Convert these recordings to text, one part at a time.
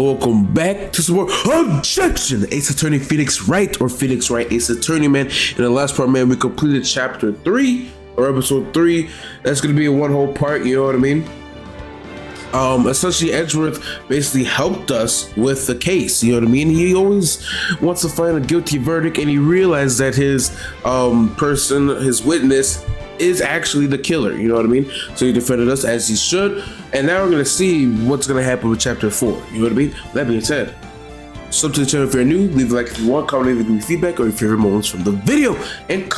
welcome back to some more Objection! Ace Attorney Phoenix Wright, or Phoenix Wright Ace Attorney, man. In the last part, man, we completed chapter 3, or episode 3. That's gonna be a one whole part, you know what I mean? Essentially, Edgeworth basically helped us with the case, you know what I mean? He always wants to find a guilty verdict, and he realized that his his witness, is actually the killer, you know what I mean? So he defended us as he should, and now we're gonna see what's gonna happen with chapter 4, you know what I mean? That being said, sub to the channel if you're new, leave a like if you want, comment, leave me feedback or your favorite moments from the video, and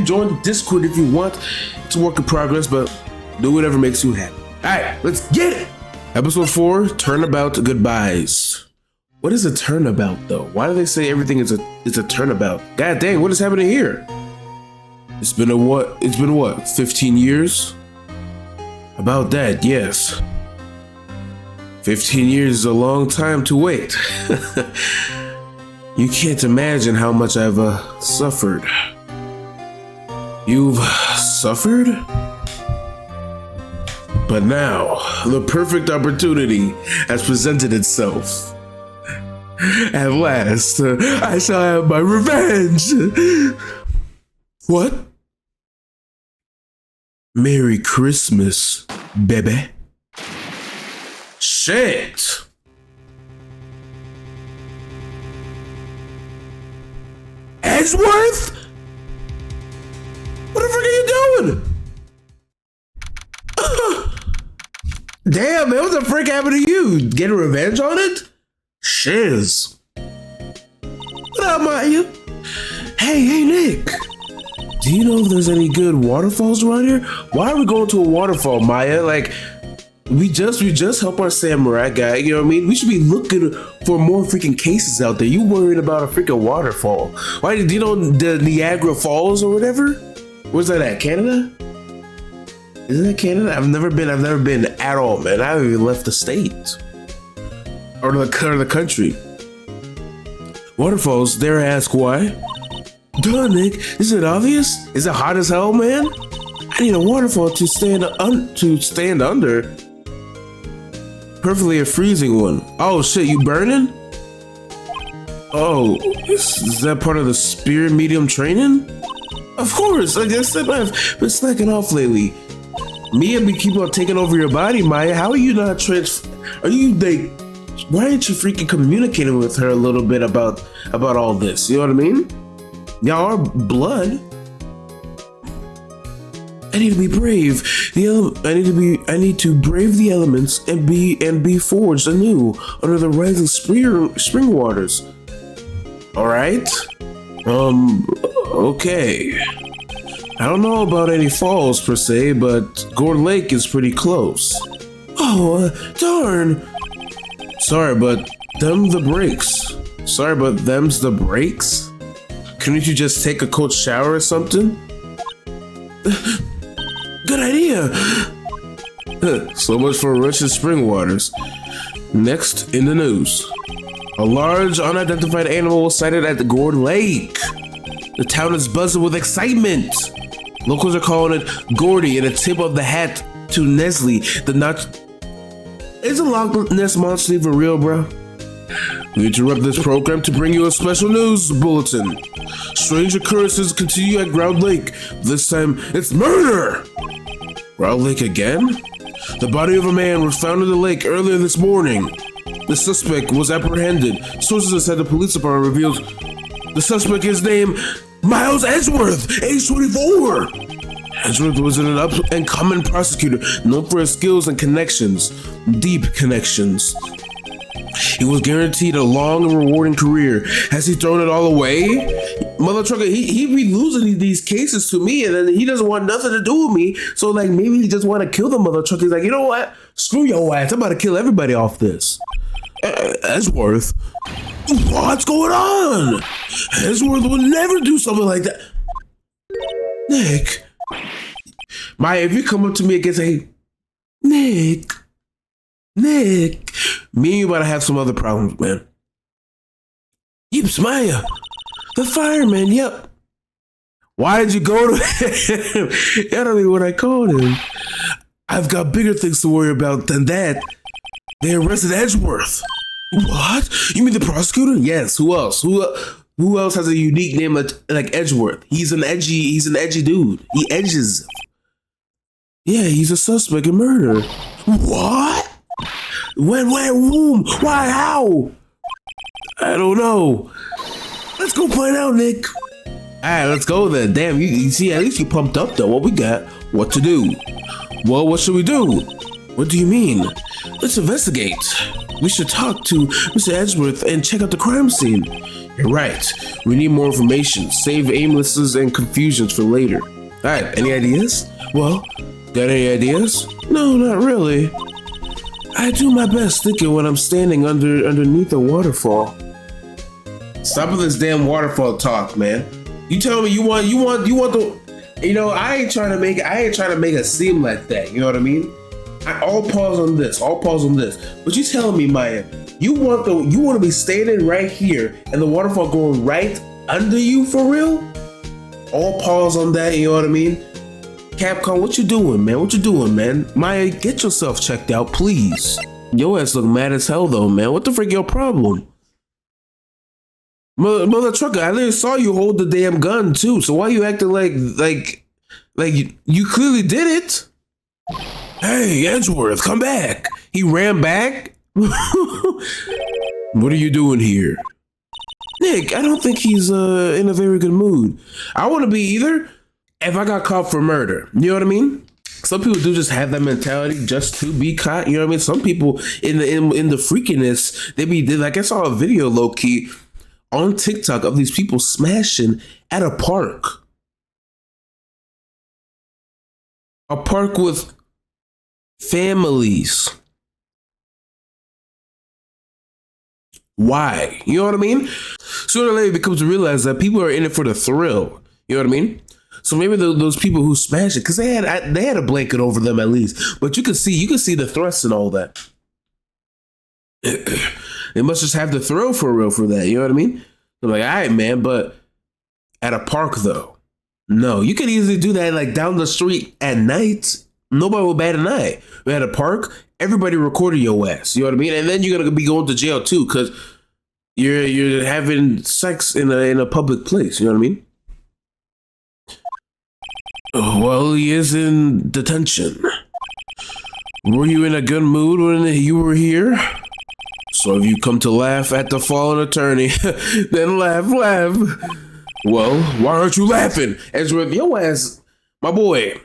join the Discord if you want. It's a work in progress, but do whatever makes you happy. Alright, let's get it! Episode 4, Turnabout Goodbyes. What is a turnabout though? Why do they say everything is a turnabout? God dang, what is happening here? It's been what, 15 years? About that, yes. 15 years is a long time to wait. You can't imagine how much I've suffered. You've suffered? But now, the perfect opportunity has presented itself. At last, I shall have my revenge. What? Merry Christmas, baby. Shit! Edgeworth? What the frick are you doing? Damn, man, what the frick happened to you? Getting revenge on it? Shiz. What up, Maya? Hey, Nick. Do you know if there's any good waterfalls around here? Why are we going to a waterfall, Maya? Like, we just helped our samurai guy, you know what I mean? We should be looking for more freaking cases out there. You worried about a freaking waterfall. Why, do you know the Niagara Falls or whatever? Where's that at, Canada? Isn't that Canada? I've never been at all, man. I haven't even left the state. Or the country. Waterfalls, dare I ask why? Duh, Nick, isn't it obvious? Is it hot as hell, man? I need a waterfall to stand under. Preferably a freezing one. Oh shit, you burning? Oh, is that part of the spirit medium training? Of course, I guess I've been slacking off lately. Mia be keep on taking over your body, Maya. How are you not why aren't you freaking communicating with her a little bit about all this? You know what I mean? Y'all are blood. I need to be brave. I need to brave the elements and be forged anew under the rising spring waters. All right. Okay. I don't know about any falls per se, but Gore Lake is pretty close. Oh, darn. Sorry, but them's the breaks. Couldn't you just take a cold shower or something? Good idea. So much for rushing spring waters. Next in the news. A large unidentified animal was sighted at the Gore Lake. The town is buzzing with excitement. Locals are calling it Gordy and a tip of the hat to Nestle. Isn't Loch Ness Monster even real, bro? We interrupt this program to bring you a special news bulletin. Strange occurrences continue at Ground Lake. This time, it's murder! Ground Lake again? The body of a man was found in the lake earlier this morning. The suspect was apprehended. Sources inside the police department revealed the suspect is named Miles Edgeworth, age 24. Edgeworth was an up-and-coming prosecutor known for his skills and connections, deep connections. He was guaranteed a long and rewarding career. Has he thrown it all away? Mother trucker, he be losing these cases to me, and then he doesn't want nothing to do with me. So like maybe he just want to kill the mother trucker. He's like, you know what? Screw your ass. I'm about to kill everybody off this. Edgeworth, what's going on? Edgeworth would never do something like that. Nick, Maya, if you come up to me and say, Nick, me and you about to have some other problems, man. Yips, Maya, the fireman, yep. Why did you go to him? I don't know what I called him. I've got bigger things to worry about than that. They arrested Edgeworth. What? You mean the prosecutor? Yes. Who else? Who else has a unique name like Edgeworth? He's an edgy dude. He edges. Yeah, he's a suspect in murder. What? When, where, whom? Why, how? I don't know. Let's go find out, Nick. All right, let's go then. Damn, you see, at least you pumped up though. What we got? What to do? Well, what should we do? What do you mean? Let's investigate. We should talk to Mr. Edgeworth and check out the crime scene. You're right. We need more information. Save aimlessness and confusions for later. All right, any ideas? Well, got any ideas? No, not really. I do my best thinking when I'm standing underneath a waterfall. Stop with this damn waterfall talk, man. You tell me you want the, you know, I ain't trying to make it seem like that. You know what I mean? I'll pause on this. But you telling me, Maya, you want to be standing right here and the waterfall going right under you for real? All pause on that. You know what I mean? Capcom, what you doing, man? Maya, get yourself checked out, please. Your ass look mad as hell though, man. What the frick your problem? Mother trucker, I literally saw you hold the damn gun too. So why you acting like you clearly did it? Hey, Edgeworth, come back. He ran back? What are you doing here? Nick, I don't think he's in a very good mood. I want to be either if I got caught for murder. You know what I mean? Some people do just have that mentality just to be caught. You know what I mean? Some people in the freakiness, they like, I saw a video low key on TikTok of these people smashing at a park. A park with families. Why? You know what I mean? Sooner or later it becomes to realize that people are in it for the thrill. You know what I mean? So maybe those people who smash it, because they had a blanket over them at least, but you can see the thrust and all that. They must just have the thrill for real for that. You know what I mean? I'm like, all right, man, but at a park though, no, you could easily do that like down the street at night. Nobody will bat an eye. But at a park, everybody recorded your ass. You know what I mean? And then you're gonna be going to jail too, because you're having sex in a public place. You know what I mean? Well, he is in detention. Were you in a good mood when you were here? So if you come to laugh at the fallen attorney, then laugh. Well, why aren't you laughing? Ezra, your ass, my boy,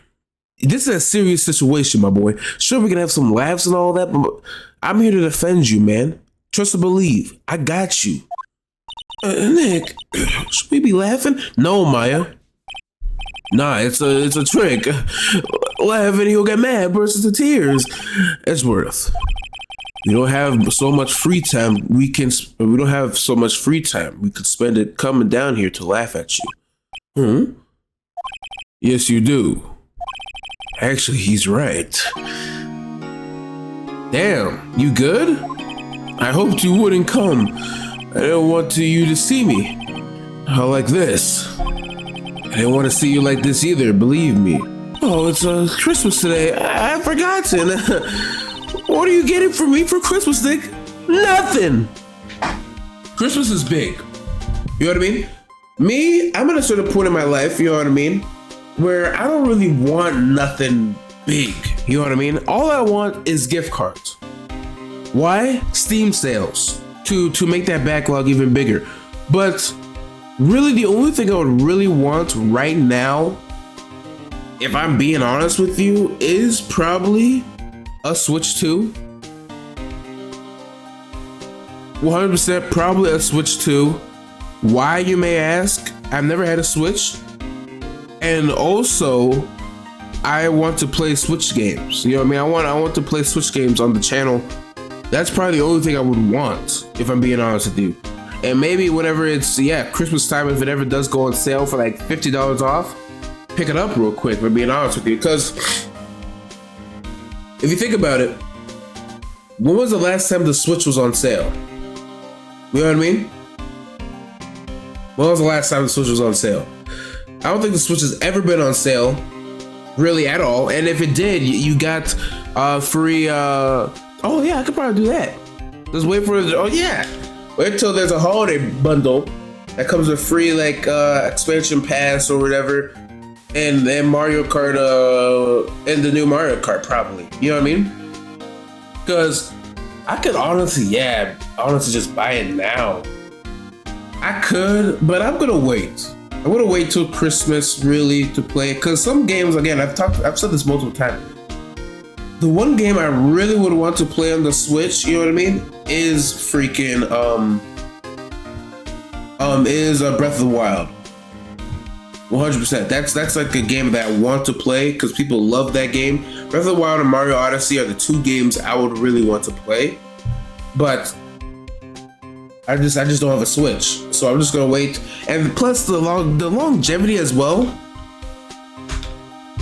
this is a serious situation, my boy. Sure, we can have some laughs and all that, but I'm here to defend you, man. Trust and believe. I got you. Nick, should we be laughing? No, Maya. Nah, it's a trick. Laugh and he'll get mad, bursts into tears. Edgeworth, we don't have so much free time. We don't have so much free time. We could spend it coming down here to laugh at you. Yes, you do. Actually, he's right. Damn, you good? I hoped you wouldn't come. I didn't want you to see me like this. I didn't want to see you like this either, believe me. Oh, it's Christmas today. I've forgotten. What are you getting for me for Christmas, Nick? Nothing. Christmas is big. You know what I mean? Me, I'm at a certain point in my life, you know what I mean, where I don't really want nothing big. You know what I mean? All I want is gift cards. Why? Steam sales to make that backlog even bigger. But really, the only thing I would really want right now, if I'm being honest with you, is probably a Switch 2. 100% probably a Switch 2. Why, you may ask? I've never had a Switch. And also, I want to play Switch games. You know what I mean? I want to play Switch games on the channel. That's probably the only thing I would want, if I'm being honest with you. And maybe whenever it's, Christmas time, if it ever does go on sale for like $50 off, pick it up real quick, if I'm being honest with you. Because if you think about it, when was the last time the Switch was on sale? You know what I mean? When was the last time the Switch was on sale? I don't think the Switch has ever been on sale, really at all. And if it did, you got free, oh yeah, I could probably do that. Just wait for it. Oh yeah. Wait till there's a holiday bundle that comes with free like expansion pass or whatever, and Mario Kart and the new Mario Kart probably. You know what I mean? Because I could honestly just buy it now. I could, but I'm gonna wait. I'm gonna wait till Christmas really to play it. Cause some games, again, I've said this multiple times. The one game I really would want to play on the Switch, you know what I mean, is freaking is Breath of the Wild. 100%. That's like a game that I want to play because people love that game. Breath of the Wild and Mario Odyssey are the two games I would really want to play, but I just don't have a Switch, so I'm just gonna wait. And plus the longevity as well.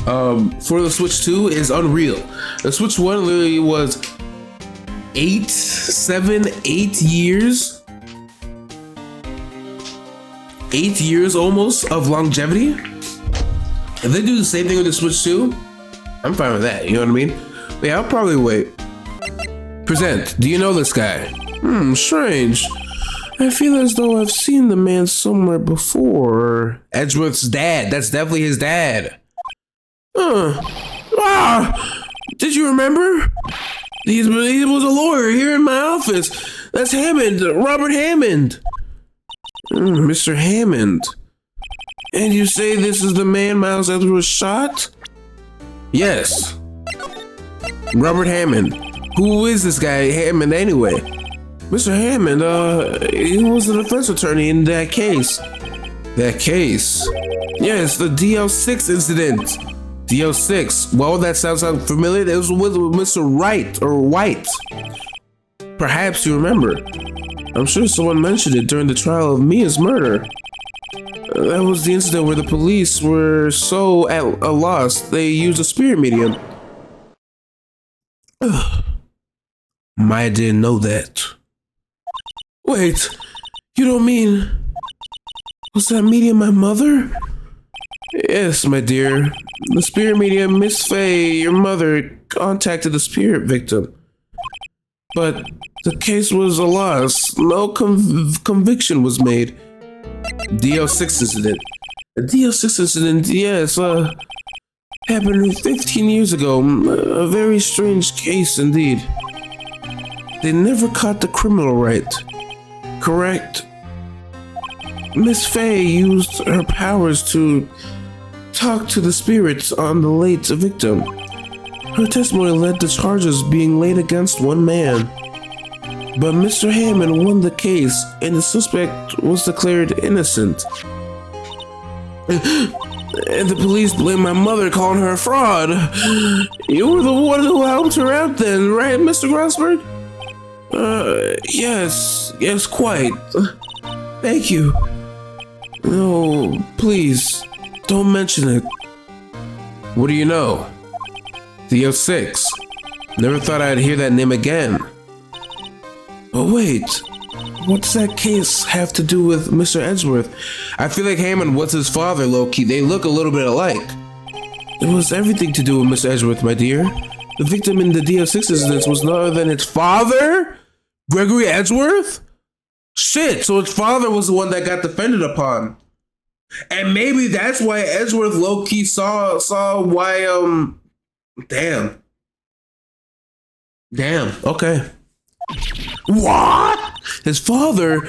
For the Switch 2 is unreal. The Switch 1 literally was 8 years. 8 years almost of longevity. If they do the same thing with the Switch 2, I'm fine with that, you know what I mean? But yeah, I'll probably wait. Present, do you know this guy? Strange. I feel as though I've seen the man somewhere before. Edgeworth's dad, that's definitely his dad. Did you remember? He was a lawyer here in my office. That's Hammond, Robert Hammond. Mr. Hammond. And you say this is the man Miles Edgeworth shot? Yes. Robert Hammond. Who is this guy Hammond anyway? Mr. Hammond, he was the defense attorney in that case. That case? Yes, the DL6 incident. DL6. Well, that sounds familiar. It was with Mr. Wright or White. Perhaps you remember. I'm sure someone mentioned it during the trial of Mia's murder. That was the incident where the police were so at a loss they used a spirit medium. Maya didn't know that. Wait, you don't mean... Was that medium my mother? Yes, my dear. The spirit medium, Miss Faye, your mother, contacted the spirit victim. But the case was a loss. No conviction was made. DL6 incident. The DL6 incident, yes, happened 15 years ago. A very strange case indeed. They never caught the criminal, right? Correct. Miss Faye used her powers to talk to the spirits on the late victim. Her testimony led to charges being laid against one man. But Mr. Hammond won the case and the suspect was declared innocent. And the police blamed my mother, calling her a fraud. You were the one who helped her out then, right, Mr. Grossberg? Yes, quite. Thank you. No, please, don't mention it. What do you know? DL6. Never thought I'd hear that name again. But wait, what does that case have to do with Mr. Edgeworth? I feel like Hammond was his father, low-key. They look a little bit alike. It was everything to do with Mr. Edgeworth, my dear. The victim in the DL6 incident was none other than its father? Gregory Edgeworth? Shit, so its father was the one that got defended upon. And maybe that's why Edgeworth low-key saw why, Damn, okay. What? His father?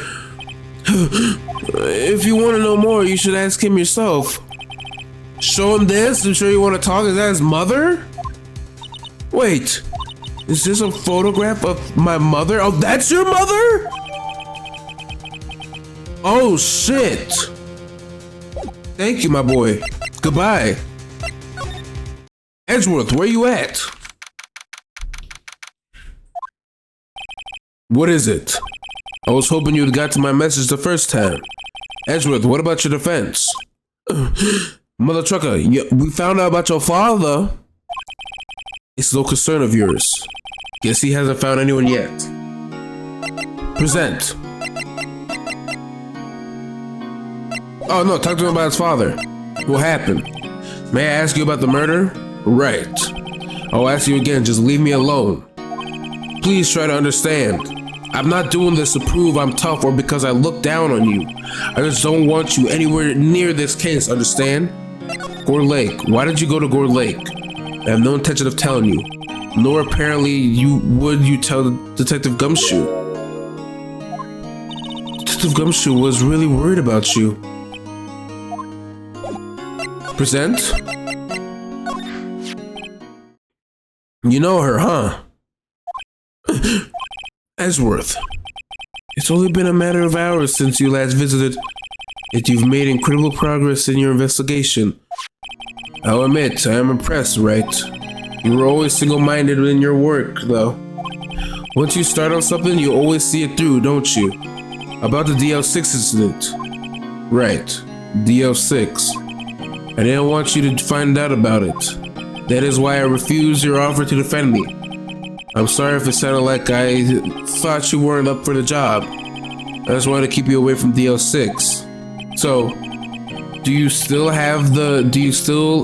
If you want to know more, you should ask him yourself. Show him this? I'm sure you want to talk? Is that his mother? Wait, is this a photograph of my mother? Oh, that's your mother? Oh, shit. Thank you, my boy. Goodbye. Edgeworth, where you at? What is it? I was hoping you'd got to my message the first time. Edgeworth, what about your defense? Mother trucker, we found out about your father. It's no concern of yours. Guess he hasn't found anyone yet. Present. Oh no, talk to him about his father. What happened? May I ask you about the murder? Right. I'll ask you again, just leave me alone. Please try to understand. I'm not doing this to prove I'm tough or because I look down on you. I just don't want you anywhere near this case, understand? Gore Lake. Why did you go to Gore Lake? I have no intention of telling you. Nor apparently you tell Detective Gumshoe. Detective Gumshoe was really worried about you. Present? You know her, huh? Edgeworth. It's only been a matter of hours since you last visited, yet you've made incredible progress in your investigation. I'll admit, I am impressed, Wright. You were always single-minded in your work, though. Once you start on something, you always see it through, don't you? About the DL6 incident. Right, DL6. I didn't want you to find out about it. That is why I refused your offer to defend me. I'm sorry if it sounded like I thought you weren't up for the job. I just wanted to keep you away from DL6. So, do you still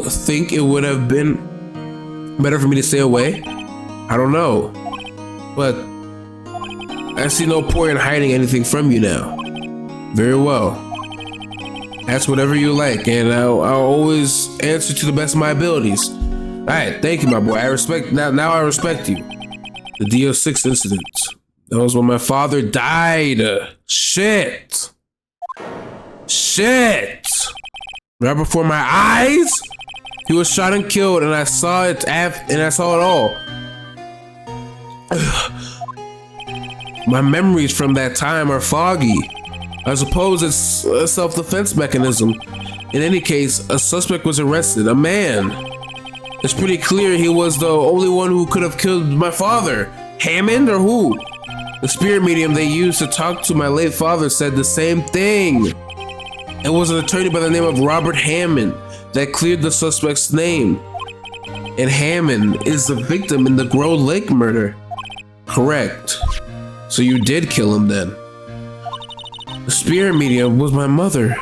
think it would have been better for me to stay away? I don't know. But I see no point in hiding anything from you now. Very well. Ask whatever you like, and I'll always answer to the best of my abilities. Alright, thank you, my boy. I respect now I respect you. The DL6 incident. That was when my father died. Shit. Right before my eyes? He was shot and killed, and I saw it all. My memories from that time are foggy. I suppose it's a self-defense mechanism. In any case, a suspect was arrested, a man. It's pretty clear he was the only one who could have killed my father. Hammond or who? The spirit medium they used to talk to my late father said the same thing. It was an attorney by the name of Robert Hammond that cleared the suspect's name. And Hammond is the victim in the Grove Lake murder. Correct. So you did kill him then. The spirit medium was my mother.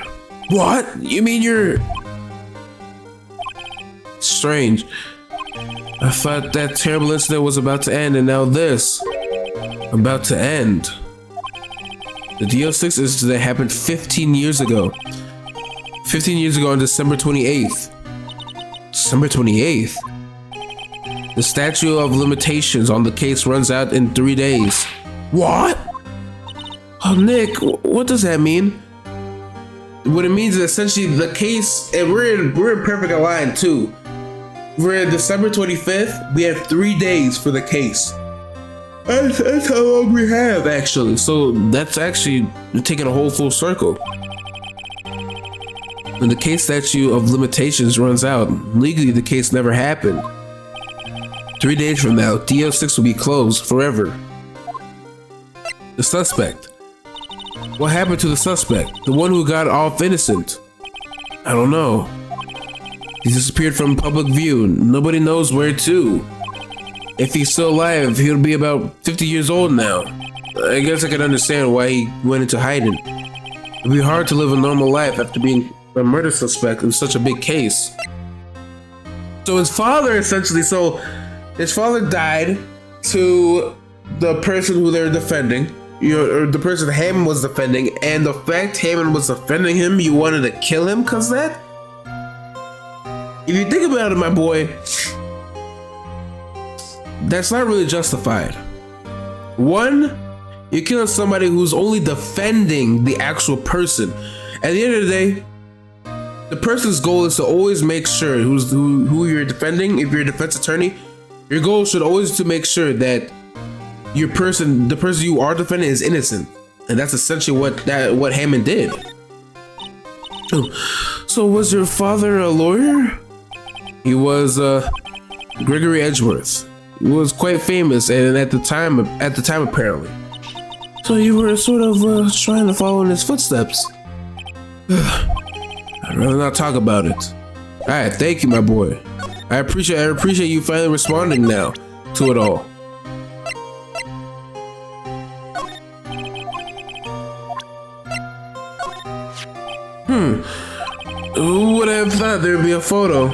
What? You mean you're... Strange. I thought that terrible incident was about to end, and now this. About to end. The DL6 incident happened 15 years ago. 15 years ago on December 28th. December 28th? The statute of limitations on the case runs out in 3 days. What? Oh, Nick, what does that mean? What it means is essentially the case, and we're in perfect line too. We're in December 25th. We have 3 days for the case. That's how long we have, actually. So that's actually taking a whole full circle. When the case statute of limitations runs out, legally the case never happened. 3 days from now, DL6 will be closed forever. The suspect. What happened to the suspect? The one who got off innocent? I don't know. He disappeared from public view. Nobody knows where to. If he's still alive, he'll be about 50 years old now. I guess I can understand why he went into hiding. It'd be hard to live a normal life after being a murder suspect in such a big case. So his father died to the person who they're defending. Or the person Hammond was defending, and the fact Hammond was defending him, you wanted to kill him because that? If you think about it, my boy, that's not really justified. One, you're killing somebody who's only defending the actual person. At the end of the day, the person's goal is to always make sure who you're defending. If you're a defense attorney, your goal should always to make sure that the person you are defending is innocent, and that's essentially what Hammond did. So was your father a lawyer? He was Gregory Edgeworth. He was quite famous, and at the time apparently. So you were sort of trying to follow in his footsteps. I'd rather not talk about it. All right, thank you, my boy. I appreciate you finally responding now to it all. Who would have thought there'd be a photo?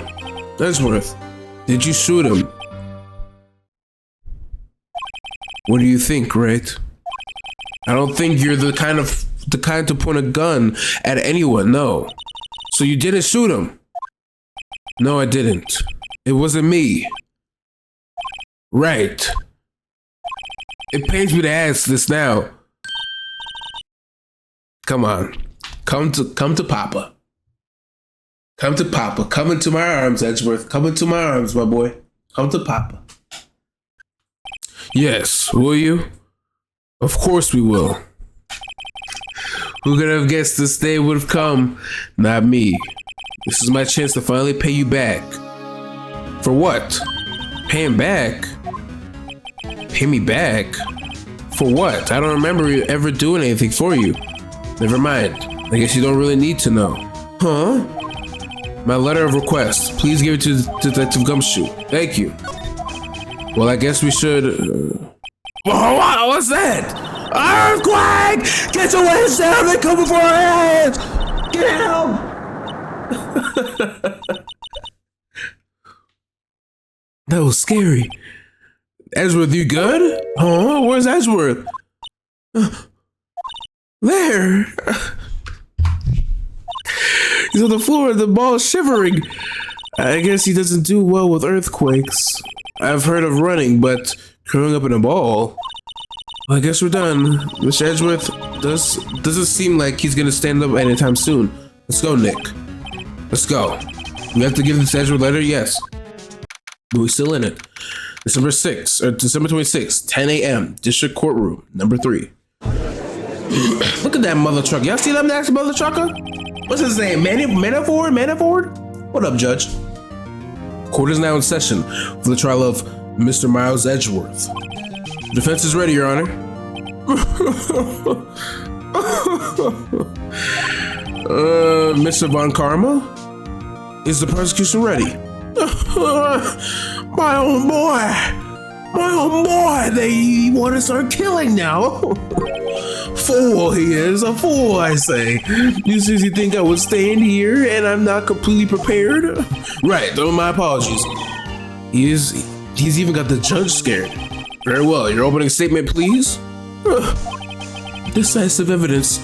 Edgeworth, did you shoot him? What do you think, Wright? I don't think you're the kind to point a gun at anyone, no. So you didn't shoot him? No, I didn't. It wasn't me. Right. It pains me to ask this now. Come on. Come to Papa. Come to Papa. Come into my arms, Edgeworth. Come into my arms, my boy. Come to Papa. Yes, will you? Of course we will. Who could have guessed this day would have come? Not me. This is my chance to finally pay you back. For what? Pay him back? Pay me back? For what? I don't remember ever doing anything for you. Never mind. I guess you don't really need to know. Huh? My letter of request. Please give it to Detective Gumshoe. Thank you. Well, I guess we should... Whoa, what's that? Earthquake! Get your ass down and come before our heads! Get out! That was scary. Edgeworth, you good? Huh? Where's Edgeworth? There! He's on the floor and the ball is shivering. I guess he doesn't do well with earthquakes. I've heard of running, but curling up in a ball? Well, I guess we're done. Mr. Edgeworth doesn't seem like he's gonna stand up anytime soon. Let's go, Nick. Let's go. We have to give this Edgeworth letter? Yes. But we're still in it. December 26th, 10 a.m. District Courtroom, number 3. Look at that mother trucker. Y'all see that next mother trucker? What's his name? Manafort? What up, Judge? Court is now in session for the trial of Mr. Miles Edgeworth. Defense is ready, Your Honor. Mr. Von Karma? Is the prosecution ready? My own boy, they want to start killing now. Fool he is, a fool I say. You seriously think I would stand here and I'm not completely prepared? Right, my apologies. He's even got the judge scared. Very well, your opening statement, please. Decisive evidence.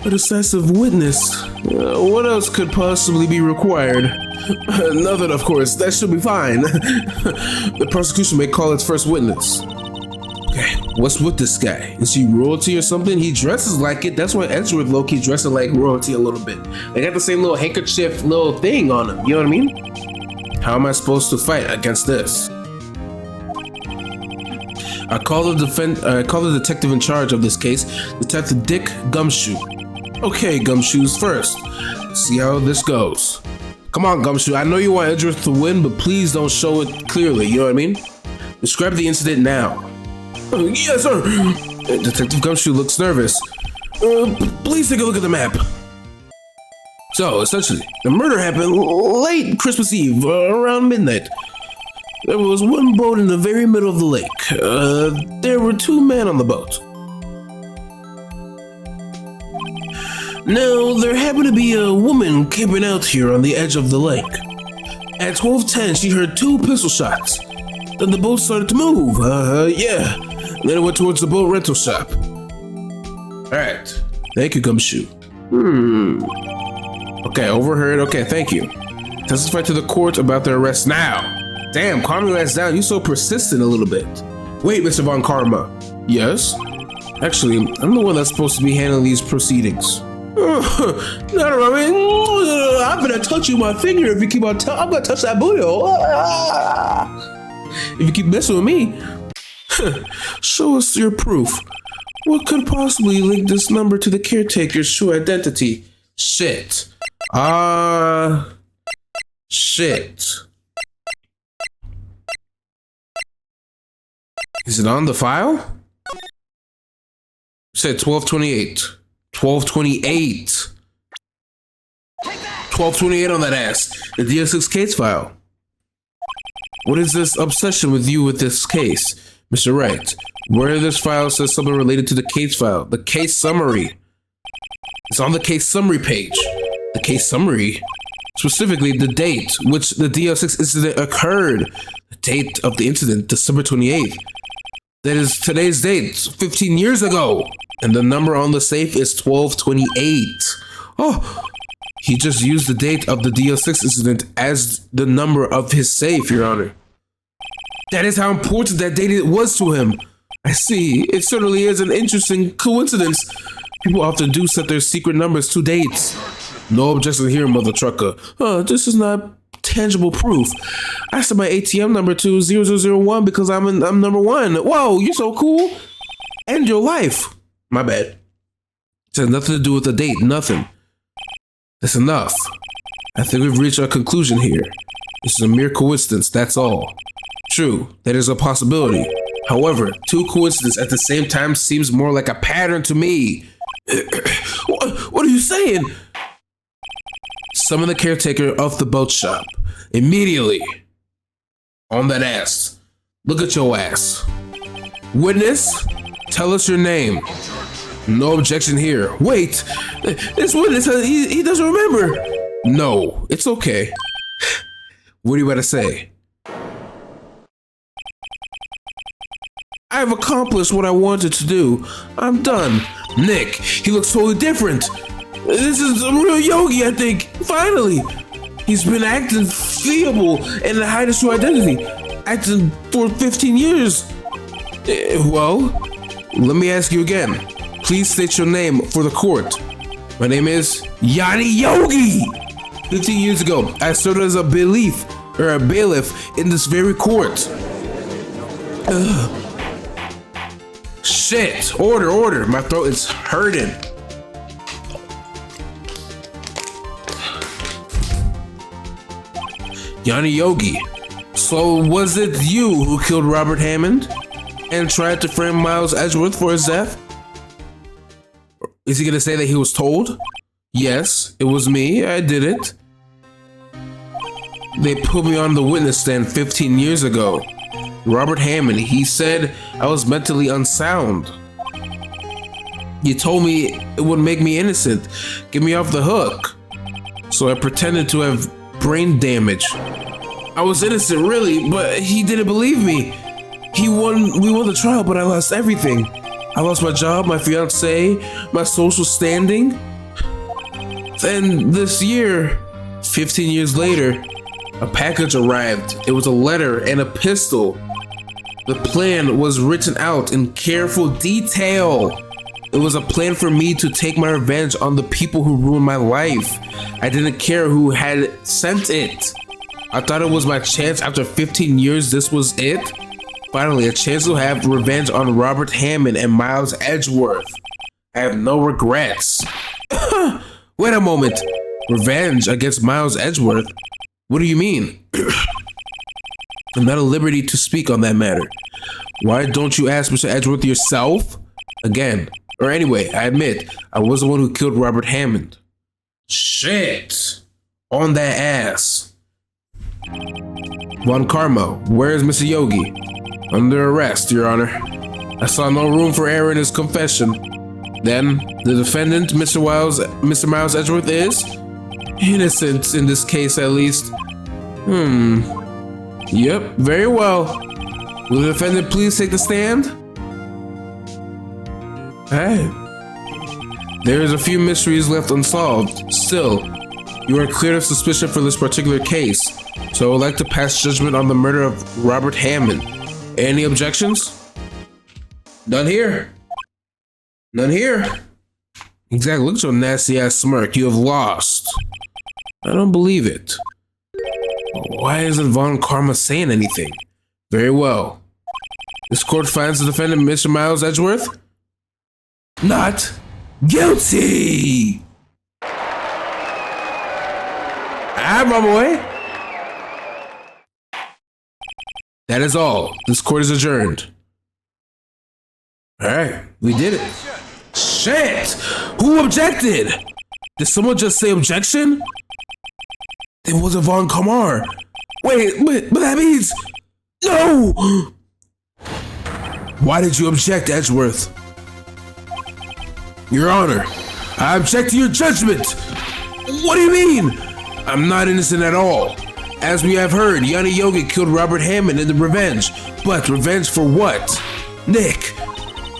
A decisive witness. What else could possibly be required? Nothing, of course. That should be fine. The prosecution may call its first witness. Okay, what's with this guy? Is he royalty or something? He dresses like it. That's why Edgeworth low-key dressing like royalty a little bit. They got the same little handkerchief little thing on him. You know what I mean? How am I supposed to fight against this? I call the detective in charge of this case, Detective Dick Gumshoe. Okay, Gumshoes first. Let's see how this goes. Come on, Gumshoe. I know you want Edgeworth to win, but please don't show it clearly. You know what I mean? Describe the incident now. Yes, sir. Detective Gumshoe looks nervous. Please take a look at the map. So, essentially, the murder happened late Christmas Eve, around midnight. There was one boat in the very middle of the lake. There were 2 men on the boat. Now, there happened to be a woman camping out here on the edge of the lake. At 12:10, she heard 2 pistol shots. Then the boat started to move. Yeah. Then it went towards the boat rental shop. Alright. Thank you, Gumshoe. Okay, overheard. Okay, thank you. Testify to the court about the arrest now. Damn, calm your ass down. You're so persistent a little bit. Wait, Mr. Von Karma. Yes? Actually, I'm the one that's supposed to be handling these proceedings. I'm gonna touch you with my finger if you keep on I'm gonna touch that booty. If you keep messing with me. Show us your proof. What could possibly link this number to the caretaker's true identity? Shit. Shit. Is it on the file? You said 1228. 1228. 1228 on that ass. The DS6 case file. What is this obsession with you with this case? Mr. Wright, where this file says something related to the case file. The case summary. It's on the case summary page. The case summary. Specifically, the date which the DS6 incident occurred. The date of the incident, December 28th. That is today's date, 15 years ago. And the number on the safe is 1228. Oh, he just used the date of the DL6 incident as the number of his safe, Your Honor. That is how important that date was to him. I see. It certainly is an interesting coincidence. People often do set their secret numbers to dates. No objection here, mother trucker. This is not tangible proof. I set my ATM number to 0001 because I'm number one. Whoa, you're so cool. End your life. My bad. It has nothing to do with the date, nothing. That's enough. I think we've reached our conclusion here. This is a mere coincidence, that's all. True, that is a possibility. However, two coincidences at the same time seems more like a pattern to me. What are you saying? Summon the caretaker of the boat shop. Immediately. On that ass. Look at your ass. Witness, tell us your name. No objection here. Wait, this witness, he doesn't remember. No, it's okay. What do you got to say? I've accomplished what I wanted to do. I'm done. Nick, he looks totally different. This is a real Yogi, I think. Finally. He's been acting feeble and hide his true identity. Acting for 15 years. Well, let me ask you again. Please state your name for the court. My name is Yanni Yogi. 15 years ago, I served as a bailiff in this very court. Shit! Order! My throat is hurting. Yanni Yogi. So was it you who killed Robert Hammond and tried to frame Miles Edgeworth for his death? Is he gonna say that he was told? Yes, it was me. I did it. They put me on the witness stand 15 years ago. Robert Hammond, he said I was mentally unsound. He told me it would make me innocent, get me off the hook. So I pretended to have brain damage. I was innocent, really, but he didn't believe me. We won the trial, but I lost everything. I lost my job, my fiance, my social standing. Then this year, 15 years later, a package arrived. It was a letter and a pistol. The plan was written out in careful detail. It was a plan for me to take my revenge on the people who ruined my life. I didn't care who had sent it. I thought it was my chance after 15 years. This was it. Finally, a chance to have revenge on Robert Hammond and Miles Edgeworth. I have no regrets. Wait a moment. Revenge against Miles Edgeworth? What do you mean? I'm not at liberty to speak on that matter. Why don't you ask Mr. Edgeworth yourself? Again. Or anyway, I admit, I was the one who killed Robert Hammond. Shit! On that ass. Von Karma, where is Mr. Yogi? Under arrest, Your Honor. I saw no room for error in his confession. Then, the defendant, Mr. Miles Edgeworth, is innocent in this case, at least. Yep, very well. Will the defendant please take the stand? Hey. There is a few mysteries left unsolved. Still, you are cleared of suspicion for this particular case, so I would like to pass judgment on the murder of Robert Hammond. Any objections? None here. None here. Exactly, look at your nasty ass smirk. You have lost. I don't believe it. Why isn't Von Karma saying anything? Very well. This court finds the defendant, Mr. Miles Edgeworth, not guilty. My boy. That is all. This court is adjourned. All right, we did it. Shit! Who objected? Did someone just say objection? It wasn't Von Kamar. Wait, but that means... No! Why did you object, Edgeworth? Your Honor, I object to your judgment. What do you mean? I'm not innocent at all. As we have heard, Yanni Yogi killed Robert Hammond in the revenge. But revenge for what? Nick,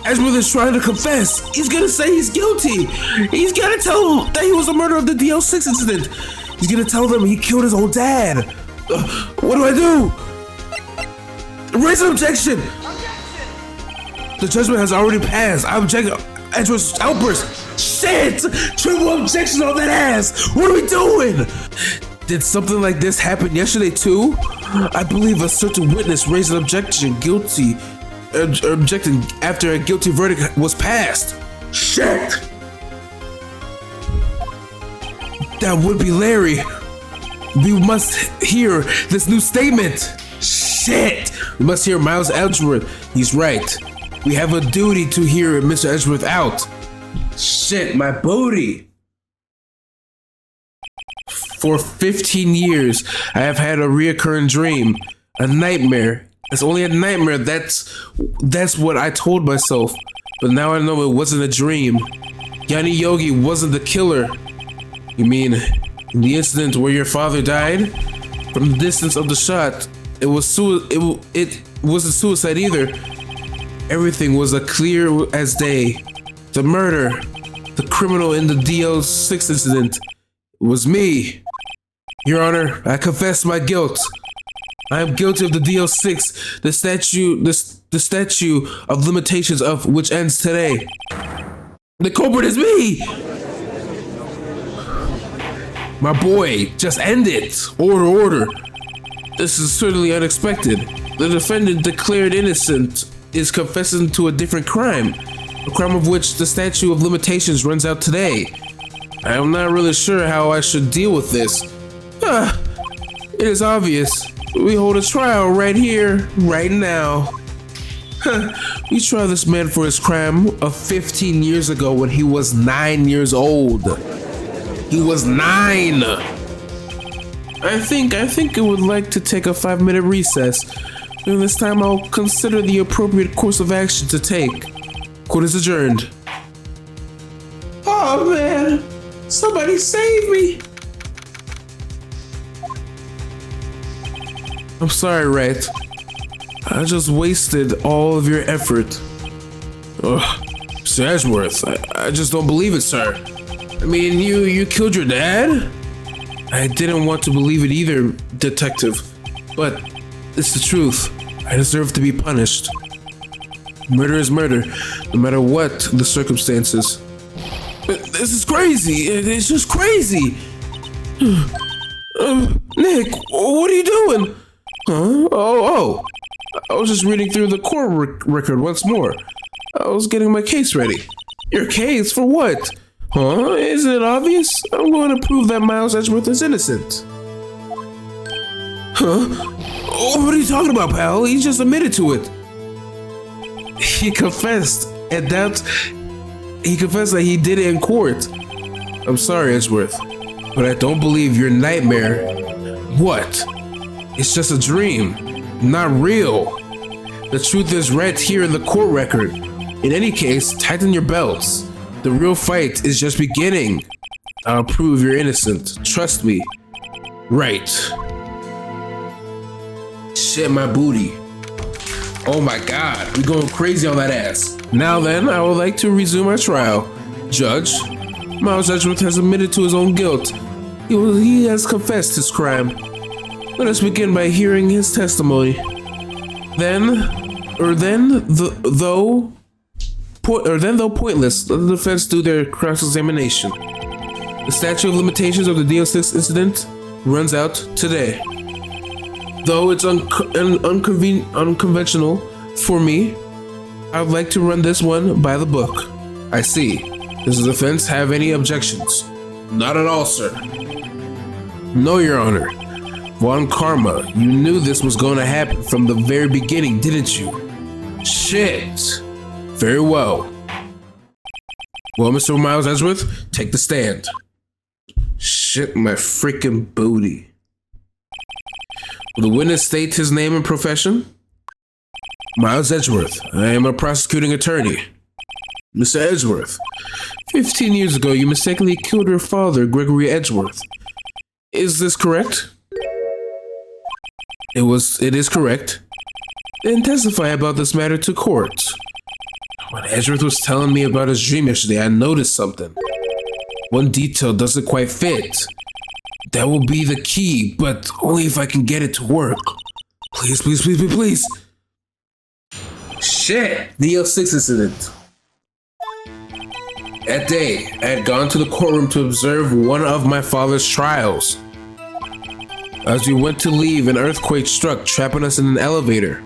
Edgeworth is trying to confess. He's gonna say he's guilty. He's gonna tell them that he was the murderer of the DL6 incident. He's gonna tell them he killed his own dad. What do I do? Raise an objection. The judgment has already passed. I object. Edgeworth's outburst. Shit! Triple objection on that ass. What are we doing? Did something like this happen yesterday too? I believe a certain witness raised an objection objecting after a guilty verdict was passed. Shit! That would be Larry. We must hear this new statement. Shit! We must hear Miles Edgeworth. He's right. We have a duty to hear Mr. Edgeworth out. Shit, my booty. For 15 years, I have had a reoccurring dream, a nightmare. It's only a nightmare, that's what I told myself. But now I know it wasn't a dream. Yanni Yogi wasn't the killer. You mean, in the incident where your father died? From the distance of the shot, it wasn't suicide either. Everything was as clear as day. The murder, the criminal in the DL6 incident, was me. Your Honor, I confess my guilt. I am guilty of the DL6, the statute of limitations of which ends today. The culprit is me! My boy, just end it. Order. This is certainly unexpected. The defendant declared innocent is confessing to a different crime, a crime of which the statute of limitations runs out today. I am not really sure how I should deal with this. It is obvious. We hold a trial right here, right now. We try this man for his crime of 15 years ago when he was 9 years old. He was 9. I think I would like to take a 5-minute recess. During this time, I'll consider the appropriate course of action to take. Court is adjourned. Oh man, somebody save me. I'm sorry, Wright. I just wasted all of your effort. Ugh, Mr. Edgeworth, I just don't believe it, sir. I mean, you killed your dad? I didn't want to believe it either, detective. But it's the truth. I deserve to be punished. Murder is murder, no matter what the circumstances. But this is crazy. It's just crazy. Nick, what are you doing? Huh? Oh. I was just reading through the court record once more. I was getting my case ready. Your case? For what? Huh? Isn't it obvious? I'm going to prove that Miles Edgeworth is innocent. Huh? Oh, what are you talking about, pal? He just admitted to it. He confessed, and he confessed that he did it in court. I'm sorry, Edgeworth, but I don't believe your nightmare. What? It's just a dream, not real. The truth is right here in the court record. In any case, tighten your belts. The real fight is just beginning. I'll prove you're innocent. Trust me. Right. Shit, my booty. Oh my god, we going crazy on that ass. Now then, I would like to resume our trial. Judge, Miles Edgeworth has admitted to his own guilt. He has confessed his crime. Let us begin by hearing his testimony. Though pointless, let the defense do their cross-examination. The statute of limitations of the DL6 incident runs out today. Though it's unconventional for me, I would like to run this one by the book. I see. Does the defense have any objections? Not at all, sir. No, Your Honor. Von Karma, you knew this was going to happen from the very beginning, didn't you? Shit. Very well. Well, Mr. Miles Edgeworth, take the stand. Shit, my freaking booty. Will the witness state his name and profession? Miles Edgeworth. I am a prosecuting attorney. Mr. Edgeworth, 15 years ago, you mistakenly killed your father, Gregory Edgeworth. Is this correct? It is correct. Then testify about this matter to court. When Edgeworth was telling me about his dream yesterday, I noticed something. One detail doesn't quite fit. That will be the key, but only if I can get it to work. Please, please, please, please, please. Shit! The L6 incident. That day, I had gone to the courtroom to observe one of my father's trials. As we went to leave, an earthquake struck, trapping us in an elevator.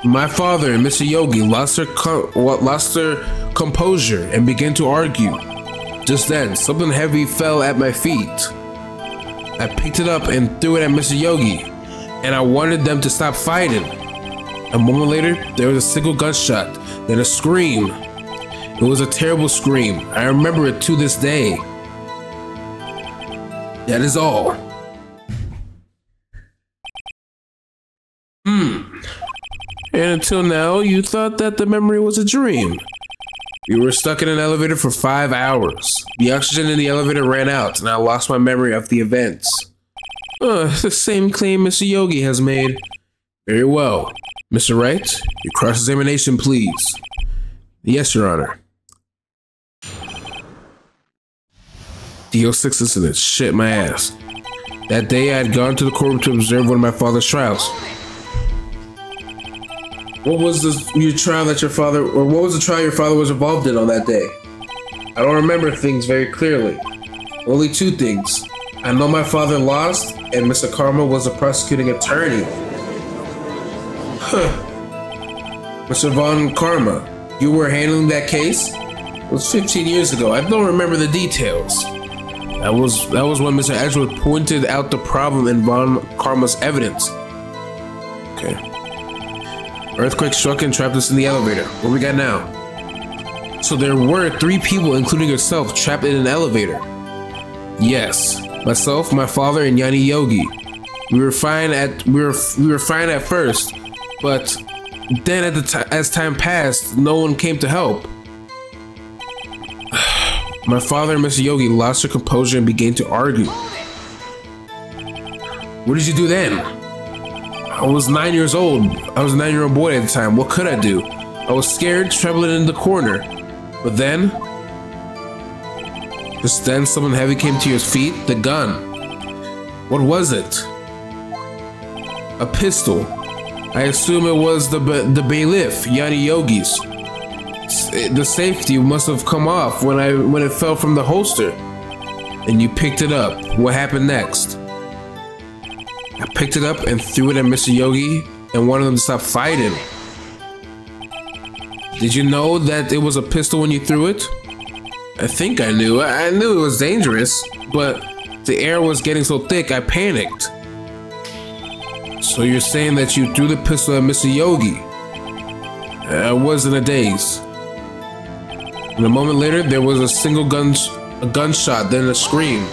My father and Mr. Yogi lost their composure and began to argue. Just then, something heavy fell at my feet. I picked it up and threw it at Mr. Yogi, and I wanted them to stop fighting. A moment later, there was a single gunshot, then a scream. It was a terrible scream. I remember it to this day. That is all. And until now, you thought that the memory was a dream. You were stuck in an elevator for 5 hours. The oxygen in the elevator ran out, and I lost my memory of the events. The same claim Mr. Yogi has made. Very well. Mr. Wright, your cross-examination, please. Yes, Your Honor. The 06 incident. Shit my ass. That day, I had gone to the courtroom to observe one of my father's trials. What was the trial your father was involved in on that day? I don't remember things very clearly. Only 2 things. I know my father lost, and Mr. Karma was the prosecuting attorney. Mr. Von Karma, you were handling that case? It was 15 years ago. I don't remember the details. That was when Mr. Edgeworth pointed out the problem in Von Karma's evidence. Okay. Earthquake struck and trapped us in the elevator. What we got now? So there were 3 people, including yourself, trapped in an elevator. Yes, myself, my father, and Yanni Yogi. We were fine at first, but then as time passed, no one came to help. My father and Mr. Yogi lost their composure and began to argue. What did you do then? I was 9 years old. I was a 9-year-old boy at the time. What could I do? I was scared, trembling in the corner. But then, just then, something heavy came to your feet. The gun. What was it? A pistol. I assume it was the bailiff, Yanni Yogi's. The safety must have come off when it fell from the holster. And you picked it up. What happened next? I picked it up and threw it at Mr. Yogi and wanted them to stop fighting. Did you know that it was a pistol when you threw it? I think I knew. I knew it was dangerous, but the air was getting so thick I panicked. So you're saying that you threw the pistol at Mr. Yogi? I was in a daze. And a moment later, there was a single gunshot, then a scream.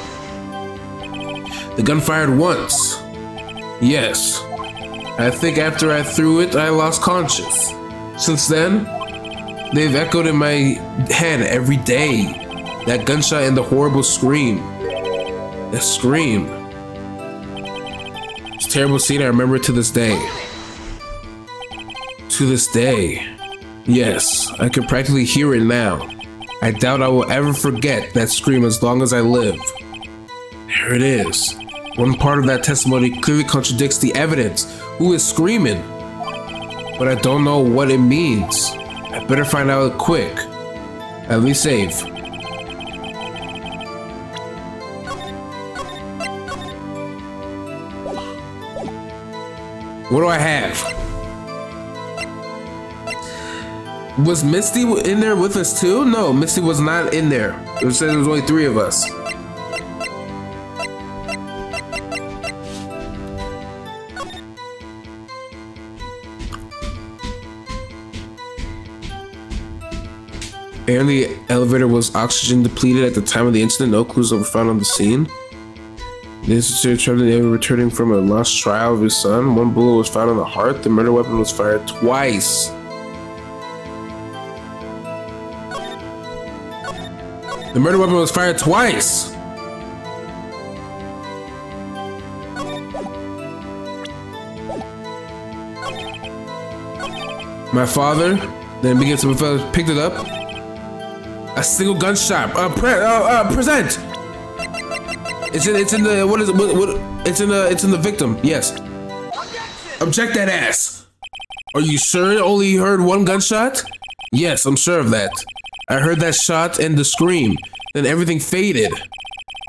The gun fired once. Yes. I think after I threw it, I lost conscience. Since then, they've echoed in my head every day. That gunshot and the horrible scream. That scream. It's a terrible scene. I remember it to this day. To this day. Yes, I can practically hear it now. I doubt I will ever forget that scream as long as I live. There it is. One part of that testimony clearly contradicts the evidence. Who is screaming? But I don't know what it means. I better find out quick. At least save. What do I have? Was Misty in there with us too? No, Misty was not in there. It said there was only 3 of us. Air in the elevator was oxygen depleted at the time of the incident. No clues were found on the scene. The institute trapped in the elevator returning from a lost trial of his son. 1 bullet was found in the heart. The murder weapon was fired twice. The murder weapon was fired twice. My father then begins to pick it up. A single gunshot. Present. It's in the what is it? What? It's in the victim. Yes. Object that ass. Are you sure you only heard one gunshot? Yes, I'm sure of that. I heard that shot and the scream. Then everything faded.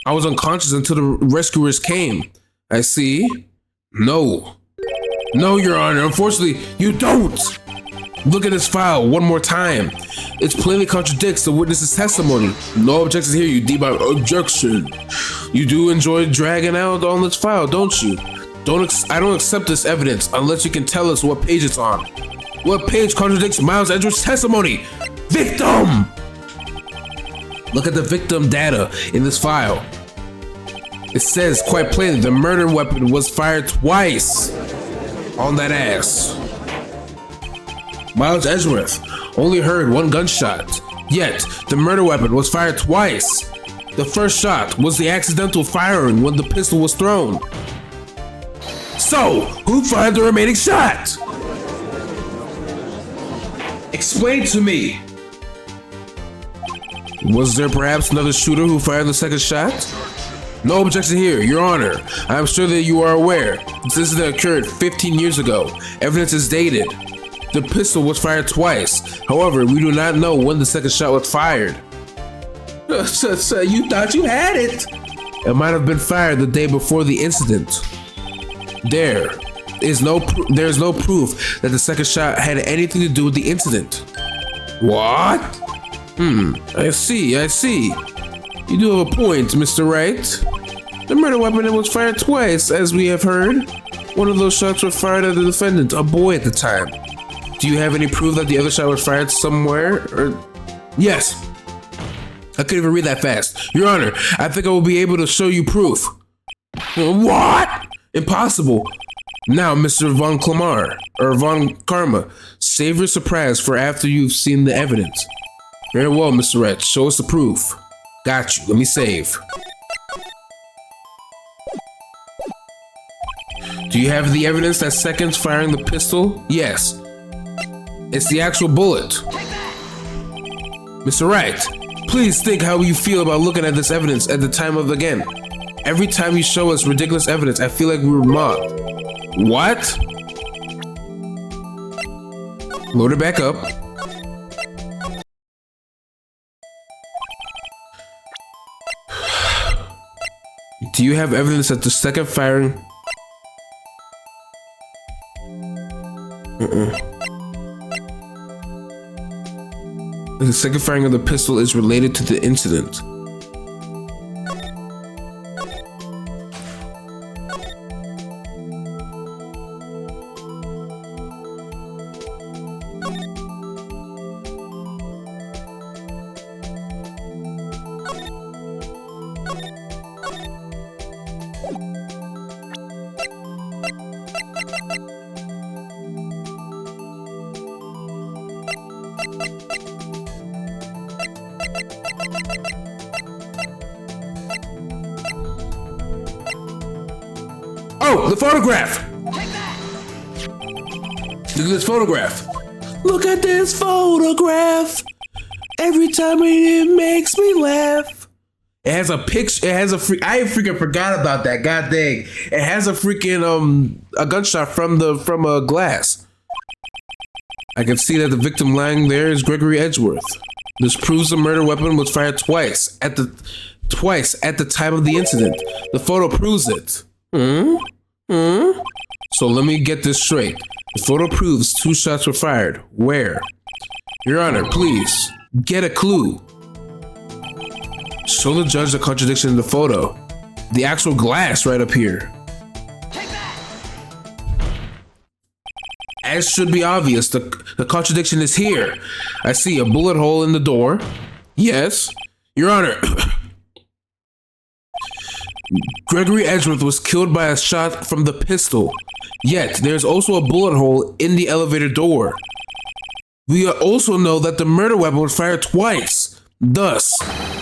I was unconscious until the rescuers came. I see. No. No, Your Honor. Unfortunately, you don't. Look at this file one more time. It plainly contradicts the witness's testimony. No objections here, you deem my objection. You do enjoy dragging out on this file, don't you? I don't accept this evidence unless you can tell us what page it's on. What page contradicts Miles Edgeworth's testimony? Victim! Look at the victim data in this file. It says quite plainly the murder weapon was fired twice on that ass. Miles Edgeworth only heard one gunshot, yet the murder weapon was fired twice. The first shot was the accidental firing when the pistol was thrown. So, who fired the remaining shot? Explain to me. Was there perhaps another shooter who fired the second shot? No objection here, Your Honor. I am sure that you are aware. This incident occurred 15 years ago. Evidence is dated. The pistol was fired twice. However, we do not know when the second shot was fired. So you thought you had it? It might have been fired the day before the incident. There is no proof that the second shot had anything to do with the incident. What? I see. You do have a point, Mr. Wright. The murder weapon was fired twice, as we have heard. One of those shots were fired at the defendant, a boy at the time. Do you have any proof that the other shot was fired somewhere? Yes. I couldn't even read that fast. Your Honor, I think I will be able to show you proof. What? Impossible. Now, Mr. Von Karma, save your surprise for after you've seen the evidence. Very well, Mr. Wright. Show us the proof. Got you. Let me save. Do you have the evidence that Seconds firing the pistol? Yes. It's the actual bullet. Mr. Wright, please think how you feel about looking at this evidence at the time of again. Every time you show us ridiculous evidence, I feel like we were mobbed. What? Load it back up. Do you have evidence that the second firing... The second firing of the pistol is related to the incident. Oh, the photograph! Look at this photograph. Look at this photograph. Every time it makes me laugh. It has a picture. It has a I freaking forgot about that. God dang! It has a freaking a gunshot from a glass. I can see that the victim lying there is Gregory Edgeworth. This proves the murder weapon was fired twice at the time of the incident. The photo proves it. So let me get this straight. The photo proves 2 shots were fired. Where? Your Honor, please, get a clue. Show the judge the contradiction in the photo. The actual glass right up here. As should be obvious, the contradiction is here. I see a bullet hole in the door. Yes. Your Honor, Gregory Edgeworth was killed by a shot from the pistol. Yet, there's also a bullet hole in the elevator door. We also know that the murder weapon was fired twice. Thus,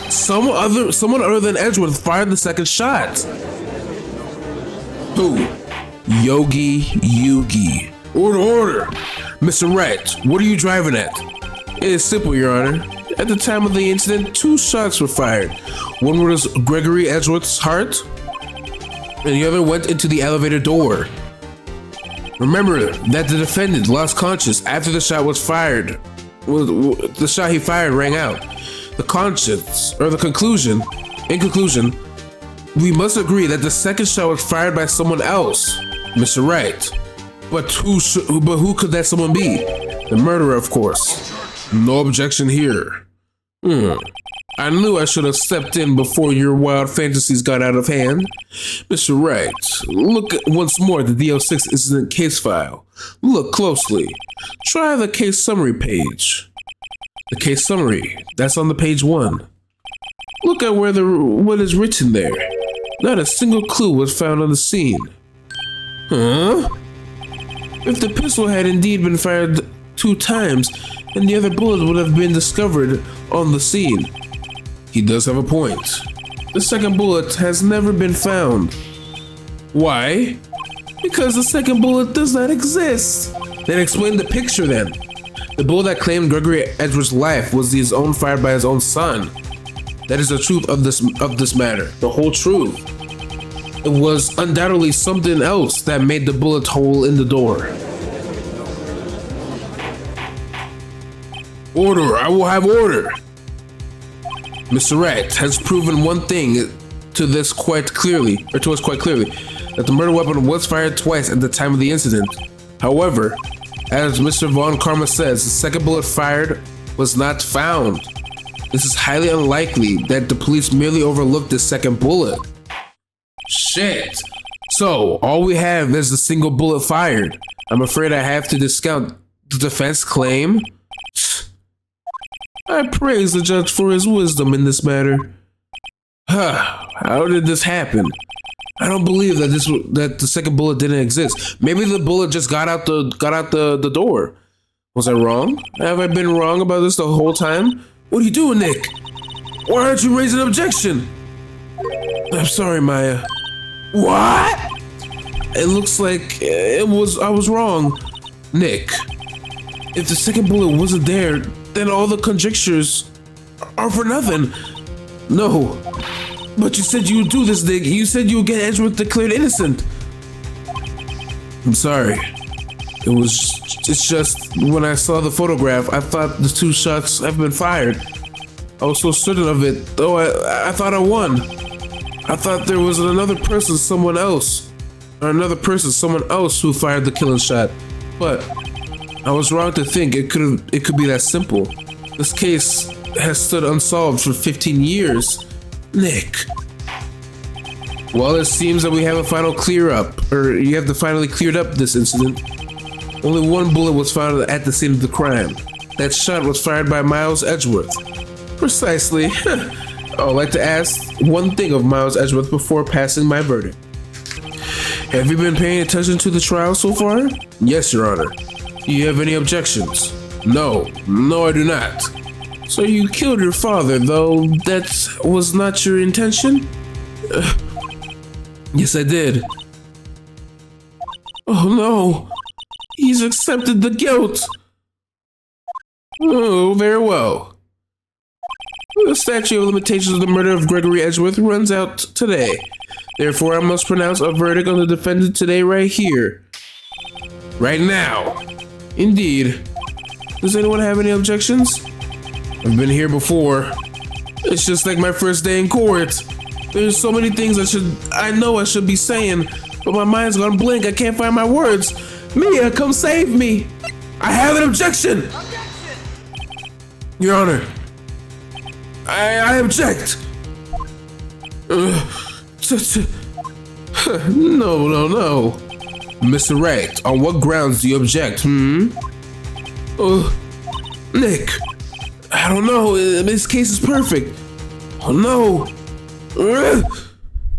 someone other than Edgeworth fired the second shot. Who? Yogi Yugi. Order, order! Mr. Wright, what are you driving at? It is simple, Your Honor. At the time of the incident, 2 shots were fired. One was Gregory Edgeworth's heart, and the other went into the elevator door. Remember that the defendant lost conscience after the shot was fired. The shot he fired rang out. In conclusion, we must agree that the second shot was fired by someone else, Mr. Wright. But who could that someone be? The murderer, of course. No objection here. I knew I should have stepped in before your wild fantasies got out of hand. Mr. Wright, look once more at the DL6 incident case file. Look closely. Try the case summary page. The case summary, that's on the page 1. Look at what is written there. Not a single clue was found on the scene. Huh? If the pistol had indeed been fired 2 times, then the other bullet would have been discovered on the scene. He does have a point. The second bullet has never been found. Why? Because the second bullet does not exist. Then explain the picture then. The bullet that claimed Gregory Edgeworth's life was his own, fired by his own son. That is the truth of this matter, the whole truth. It was undoubtedly something else that made the bullet hole in the door. Order, I will have order. Mr. Wright has proven one thing to us quite clearly, that the murder weapon was fired twice at the time of the incident. However, as Mr. Von Karma says, the second bullet fired was not found. This is highly unlikely that the police merely overlooked the second bullet. Shit! So, all we have is the single bullet fired. I'm afraid I have to discount the defense claim. I praise the judge for his wisdom in this matter. How did this happen? I don't believe that the second bullet didn't exist. Maybe the bullet just got out the door. Was I wrong? Have I been wrong about this the whole time? What are you doing, Nick? Why aren't you raising an objection? I'm sorry, Maya. What? It looks like I was wrong. Nick, if the second bullet wasn't there, then all the conjectures are for nothing. No. But you said you would do this, Nick. You said you would get Edgeworth declared innocent. I'm sorry. It's just when I saw the photograph, I thought the 2 shots have been fired. I was so certain of it, though I thought I won. I thought there was another person, someone else who fired the killing shot. But I was wrong to think it could be that simple. This case has stood unsolved for 15 years. Nick. Well, it seems that we have a final clear up, or you have to finally cleared up this incident. Only 1 bullet was found at the scene of the crime. That shot was fired by Miles Edgeworth. Precisely. I would like to ask one thing of Miles Edgeworth before passing my verdict. Have you been paying attention to the trial so far? Yes, Your Honor. Do you have any objections? No, I do not. So you killed your father, though that was not your intention? Yes, I did. Oh no, he's accepted the guilt. Oh, very well. The statute of limitations of the murder of Gregory Edgeworth runs out today. Therefore, I must pronounce a verdict on the defendant today right here. Right now. Indeed. Does anyone have any objections? I've been here before. It's just like my first day in court. There's so many things I know I should be saying, but my mind's gone blank. I can't find my words. Mia, come save me. I have an objection. Your Honor, I object. No. Mr. Wright, on what grounds do you object, Nick, I don't know. This case is perfect. Oh no.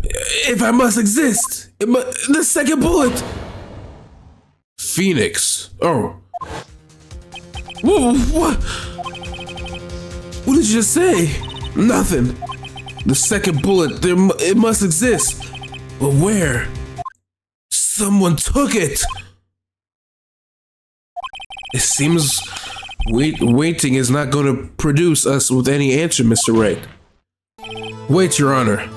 If I must exist, the second bullet. Phoenix. Oh. Whoa, what? What did you just say? Nothing. The second bullet, it must exist. But where? Someone took it. It seems waiting is not going to produce us with any answer, Mr. Wright. Wait, Your Honor.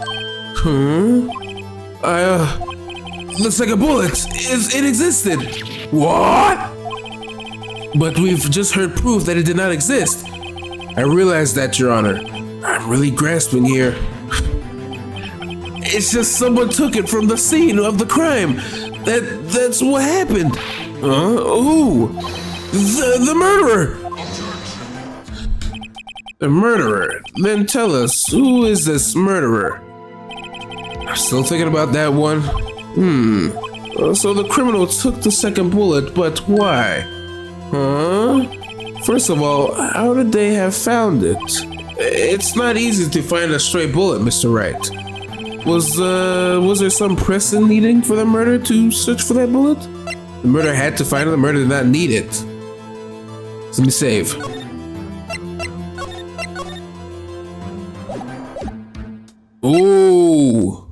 Looks like a bullet. It existed. What? But we've just heard proof that it did not exist. I realize that, Your Honor. I'm really grasping here. It's just someone took it from the scene of the crime. That's what happened. Who? The murderer. The murderer? Then tell us, who is this murderer? I'm still thinking about that one. So the criminal took the second bullet, but why? First of all, how did they have found it? It's not easy to find a stray bullet, Mr. Wright. Was there some pressing needing for the murderer to search for that bullet? The murderer had to find it, the murderer did not need it. Let me save. Ooh.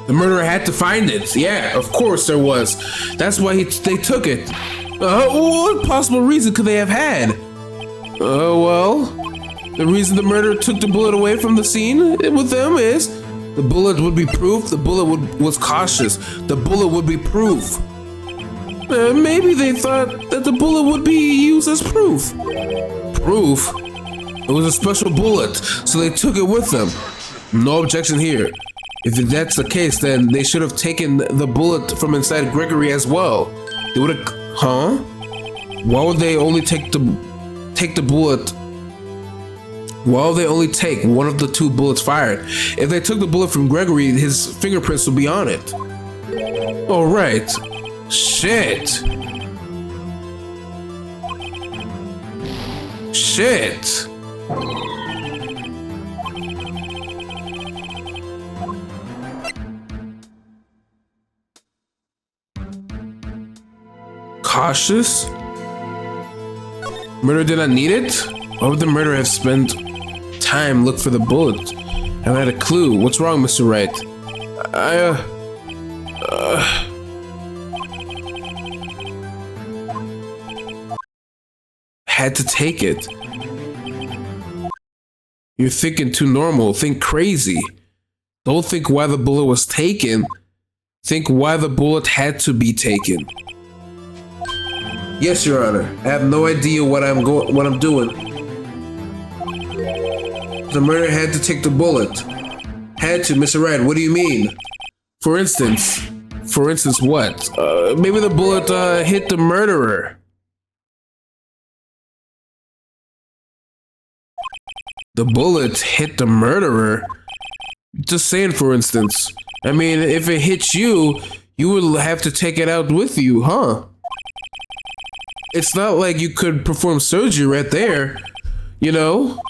The murderer had to find it. Yeah, of course there was. That's why they took it. What possible reason could they have had? Well, the reason the murderer took the bullet away from the scene with them is the bullet would be proof. The bullet was cautious. The bullet would be proof. Maybe they thought that the bullet would be used as proof. Proof? It was a special bullet, so they took it with them. No objection here. If that's the case, then they should have taken the bullet from inside Gregory as well. They would have, Why would they only take the bullet? Why would they only take one of the two bullets fired? If they took the bullet from Gregory, his fingerprints would be on it. All right. Shit. Cautious? Murderer did not need it? Why would the murderer have spent time look for the bullet? I had a clue. What's wrong, Mr. Wright? Had to take it. You're thinking too normal. Think crazy. Don't think why the bullet was taken. Think why the bullet had to be taken. Yes, Your Honor. I have no idea what I'm doing. The murderer had to take the bullet. Had to, Mr. Wright. What do you mean? For instance what? Maybe the bullet hit the murderer. The bullet hit the murderer? Just saying, for instance. I mean, if it hits you, you would have to take it out with you, huh? It's not like you could perform surgery right there, you know?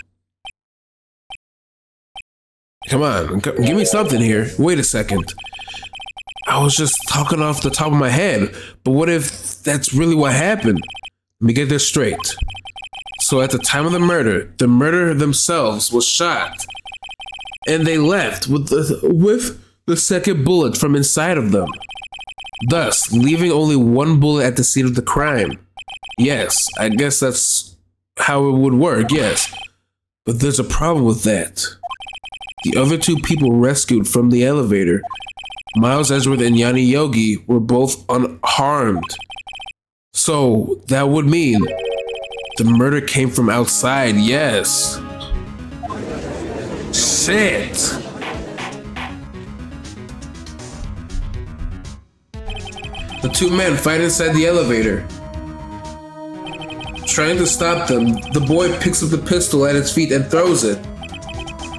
Come on, give me something here. Wait a second. I was just talking off the top of my head, but what if that's really what happened? Let me get this straight. So at the time of the murderer themselves was shot, and they left with the second bullet from inside of them, thus leaving only one bullet at the scene of the crime. Yes, I guess that's how it would work, yes. But there's a problem with that. The other two people rescued from the elevator, Miles Edgeworth and Yanni Yogi, were both unharmed. So that would mean the murder came from outside, yes. Shit. The two men fight inside the elevator. Trying to stop them, the boy picks up the pistol at his feet and throws it.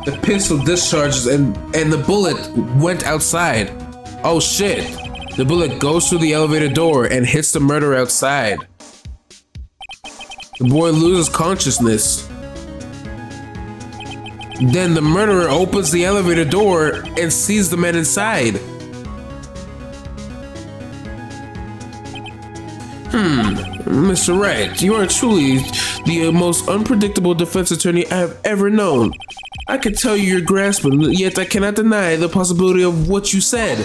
The pistol discharges and the bullet went outside. Oh shit. The bullet goes through the elevator door and hits the murderer outside. The boy loses consciousness. Then the murderer opens the elevator door and sees the men inside. Mr. Wright, you are truly the most unpredictable defense attorney I have ever known. I can tell you're grasping, yet I cannot deny the possibility of what you said.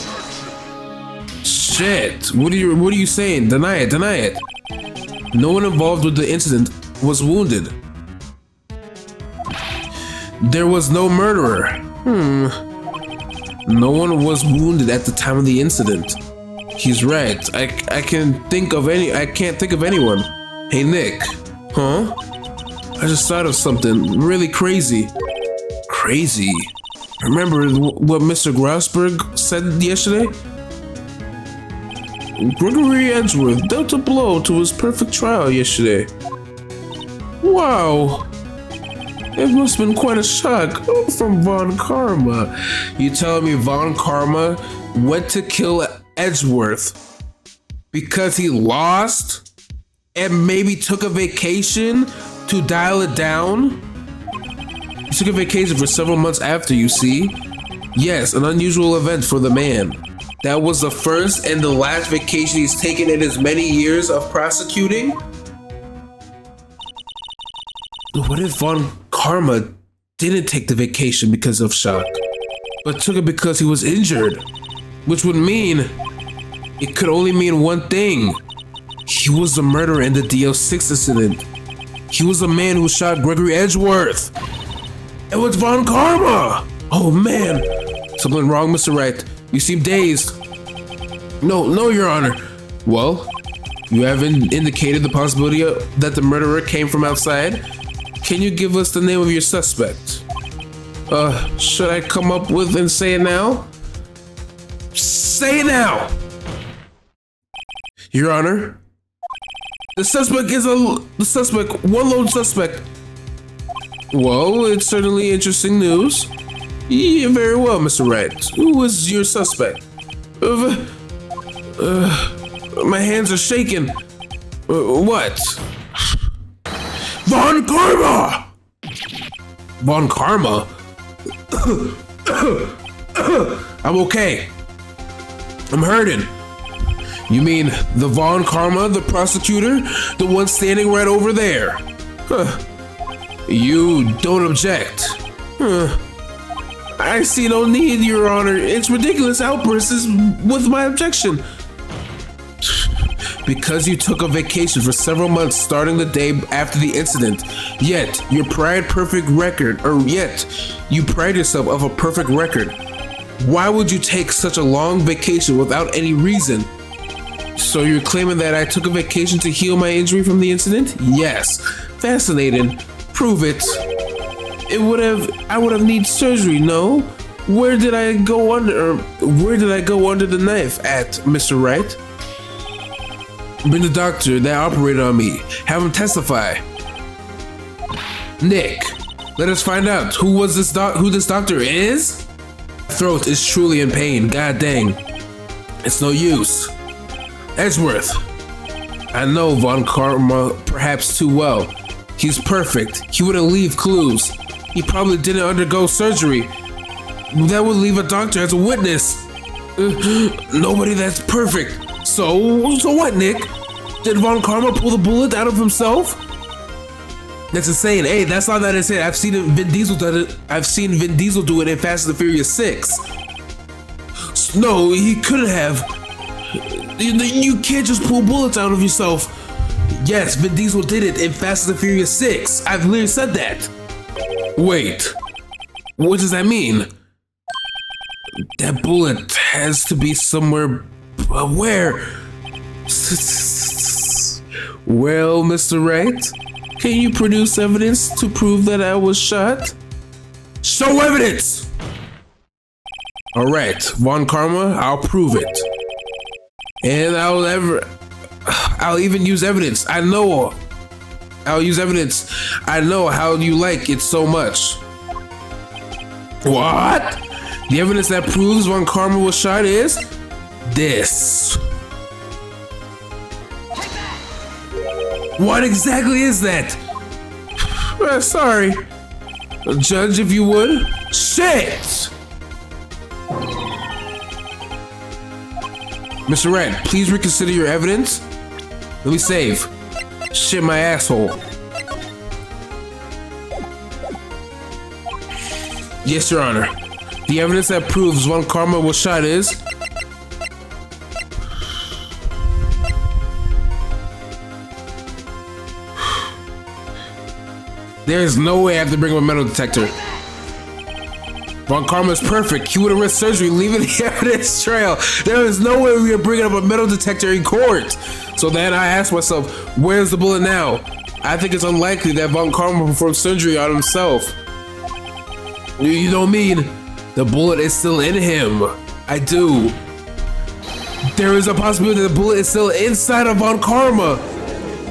Shit. What are you saying? Deny it. Deny it. No one involved with the incident was wounded. There was no murderer. No one was wounded at the time of the incident. He's right. I can't think of anyone. Hey Nick. Huh? I just thought of something really crazy. Crazy? Remember what Mr. Grausberg said yesterday? Gregory Edgeworth dealt a blow to his perfect trial yesterday. Wow. It must have been quite a shock from Von Karma. You telling me Von Karma went to kill Edgeworth because he lost and maybe took a vacation to dial it down? He took a vacation for several months after, you see? Yes, an unusual event for the man. That was the first and the last vacation he's taken in his many years of prosecuting? What if Von Karma didn't take the vacation because of shock, but took it because he was injured? Which would mean, it could only mean one thing. He was the murderer in the DO6 incident. He was the man who shot Gregory Edgeworth. It was Von Karma! Oh man, something wrong, Mr. Wright. You seem dazed. No, Your Honor. Well, you haven't indicated the possibility that the murderer came from outside. Can you give us the name of your suspect? Should I come up with and say it now? Say it now! Your Honor, the suspect is one lone suspect. Well, it's certainly interesting news. Yeah, very well, Mr. Wright. Who is your suspect? My hands are shaking. What? Von Karma! Von Karma? I'm okay. I'm hurting. You mean the Von Karma, the prosecutor? The one standing right over there? Huh. You don't object? Huh. I see no need, Your Honor. It's ridiculous outbursts with my objection. Because you took a vacation for several months starting the day after the incident, yet you pride yourself of a perfect record. Why would you take such a long vacation without any reason? So you're claiming that I took a vacation to heal my injury from the incident? Yes. Fascinating. Prove it. I would have needed surgery, no? Where did I go under the knife at, Mr. Wright? Bring the doctor that operated on me. Have him testify. Nick, let us find out who this doctor is? My throat is truly in pain. God dang. It's no use. Edgeworth. I know Von Karma perhaps too well. He's perfect. He wouldn't leave clues. He probably didn't undergo surgery. That would leave a doctor as a witness. Nobody that's perfect. So what, Nick? Did Von Karma pull the bullet out of himself? That's insane. Hey, that's not that insane. I've seen Vin Diesel do it. I've seen Vin Diesel do it in Fast and the Furious 6. No, he couldn't have. You can't just pull bullets out of yourself. Yes, Vin Diesel did it in Fast and the Furious 6. I've literally said that. Wait, what does that mean? That bullet has to be somewhere. Where? Well, Mr. Wright, can you produce evidence to prove that I was shot? Show evidence! Alright, Von Karma, I'll prove it. And I'll even use evidence. I'll use evidence. I know how you like it so much. What? The evidence that proves Von Karma was shot is this. What exactly is that? Sorry. Judge, if you would. Shit! Mr. Wright, please reconsider your evidence. Let me save. Shit my asshole. Yes, Your Honor. The evidence that proves Von Karma was shot is There's no way I have to bring him a metal detector. Von Karma's perfect. He would have risked surgery, leaving the evidence trail. There is no way we are bringing up a metal detector in court. So then I asked myself, where's the bullet now? I think it's unlikely that Von Karma performed surgery on himself. You don't mean the bullet is still in him? I do. There is a possibility that the bullet is still inside of Von Karma.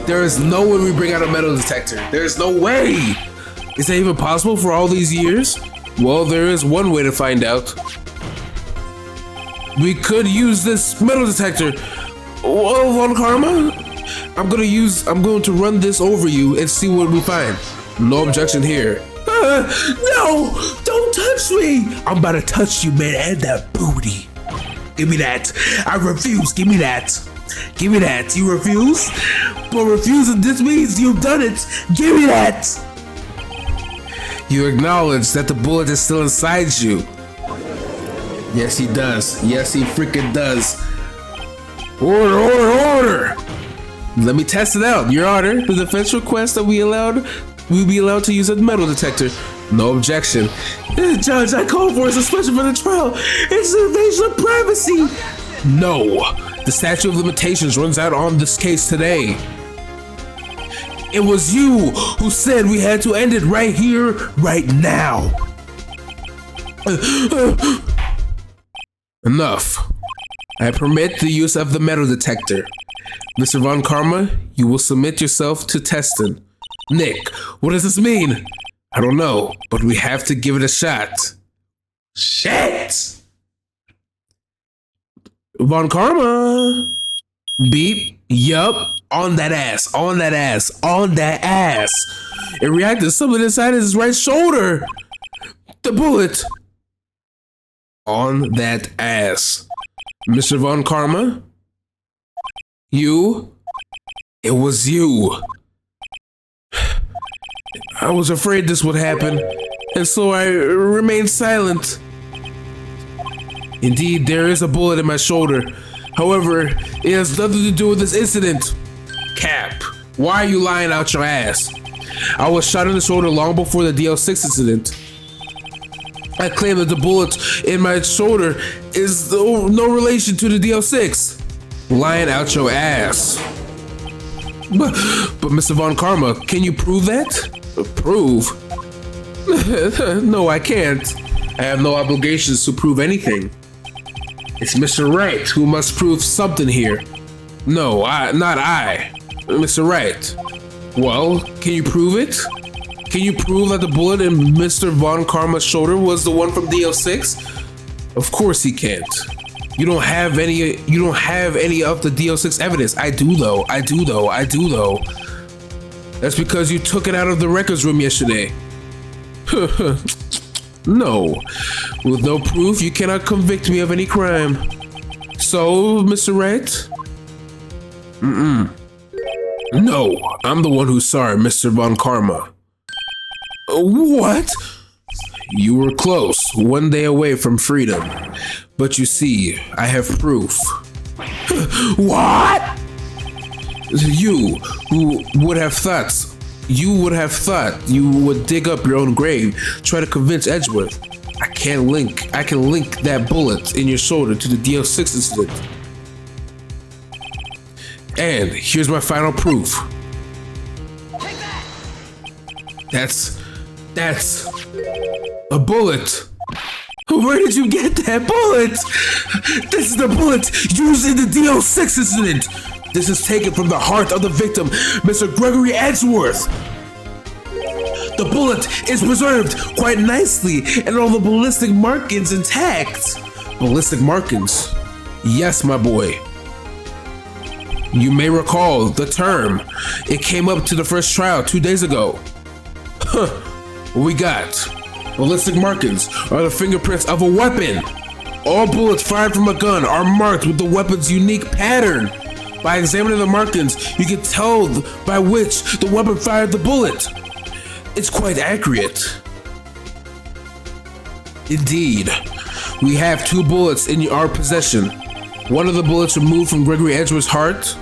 There is no way we bring out a metal detector. There is no way. Is that even possible for all these years? Well, there is one way to find out. We could use this metal detector. Well, Von Karma, I'm going to run this over you and see what we find. No objection here. No, don't touch me. I'm about to touch you, man, and that booty. Give me that. I refuse. Give me that. Give me that. You refuse? But refusing, this means you've done it. Give me that. You acknowledge that the bullet is still inside you. Yes, he does. Yes, he freaking does. Order, order, order. Let me test it out. Your Honor, the defense requests that we'll be allowed to use a metal detector. No objection. Judge, I called for a suspension for the trial. It's an invasion of privacy. No. The statute of limitations runs out on this case today. It was you who said we had to end it right here, right now. Enough. I permit the use of the metal detector. Mr. Von Karma, you will submit yourself to testing. Nick, what does this mean? I don't know, but we have to give it a shot. Shit! Von Karma. Beep. Yup. On that ass. On that ass. On that ass. It reacted to something inside his right shoulder. The bullet. On that ass. Mr. Von Karma. You. It was you. I was afraid this would happen, and so I remained silent. Indeed, there is a bullet in my shoulder. However, it has nothing to do with this incident. Cap, why are you lying out your ass? I was shot in the shoulder long before the DL6 incident. I claim that the bullet in my shoulder is no relation to the DL6. Lying out your ass. But Mr. Von Karma, can you prove that? Prove? No, I can't. I have no obligations to prove anything. It's Mr. Wright who must prove something here. No, not I. Mr. Wright. Well, can you prove it? Can you prove that the bullet in Mr. Von Karma's shoulder was the one from DL6? Of course he can't. You don't have any of the DL6 evidence. I do though. That's because you took it out of the records room yesterday. No. With no proof, you cannot convict me of any crime. So, Mr. Wright? No, I'm the one who's sorry, Mr. Von Karma. What? You were close, one day away from freedom. But you see, I have proof. What? You would have thought you would dig up your own grave, try to convince Edgeworth. I can link that bullet in your shoulder to the DL6 incident. And here's my final proof. That's a bullet. Where did you get that bullet? This is the bullet used in the DL6 incident. This is taken from the heart of the victim, Mr. Gregory Edgeworth. The bullet is preserved quite nicely and all the ballistic markings intact. Ballistic markings? Yes, my boy. You may recall the term. It came up to the first trial 2 days ago. What we got? Ballistic markings are the fingerprints of a weapon. All bullets fired from a gun are marked with the weapon's unique pattern. By examining the markings, you can tell by which the weapon fired the bullet. It's quite accurate. Indeed, we have 2 bullets in our possession. One of the bullets removed from Gregory Edgeworth's heart,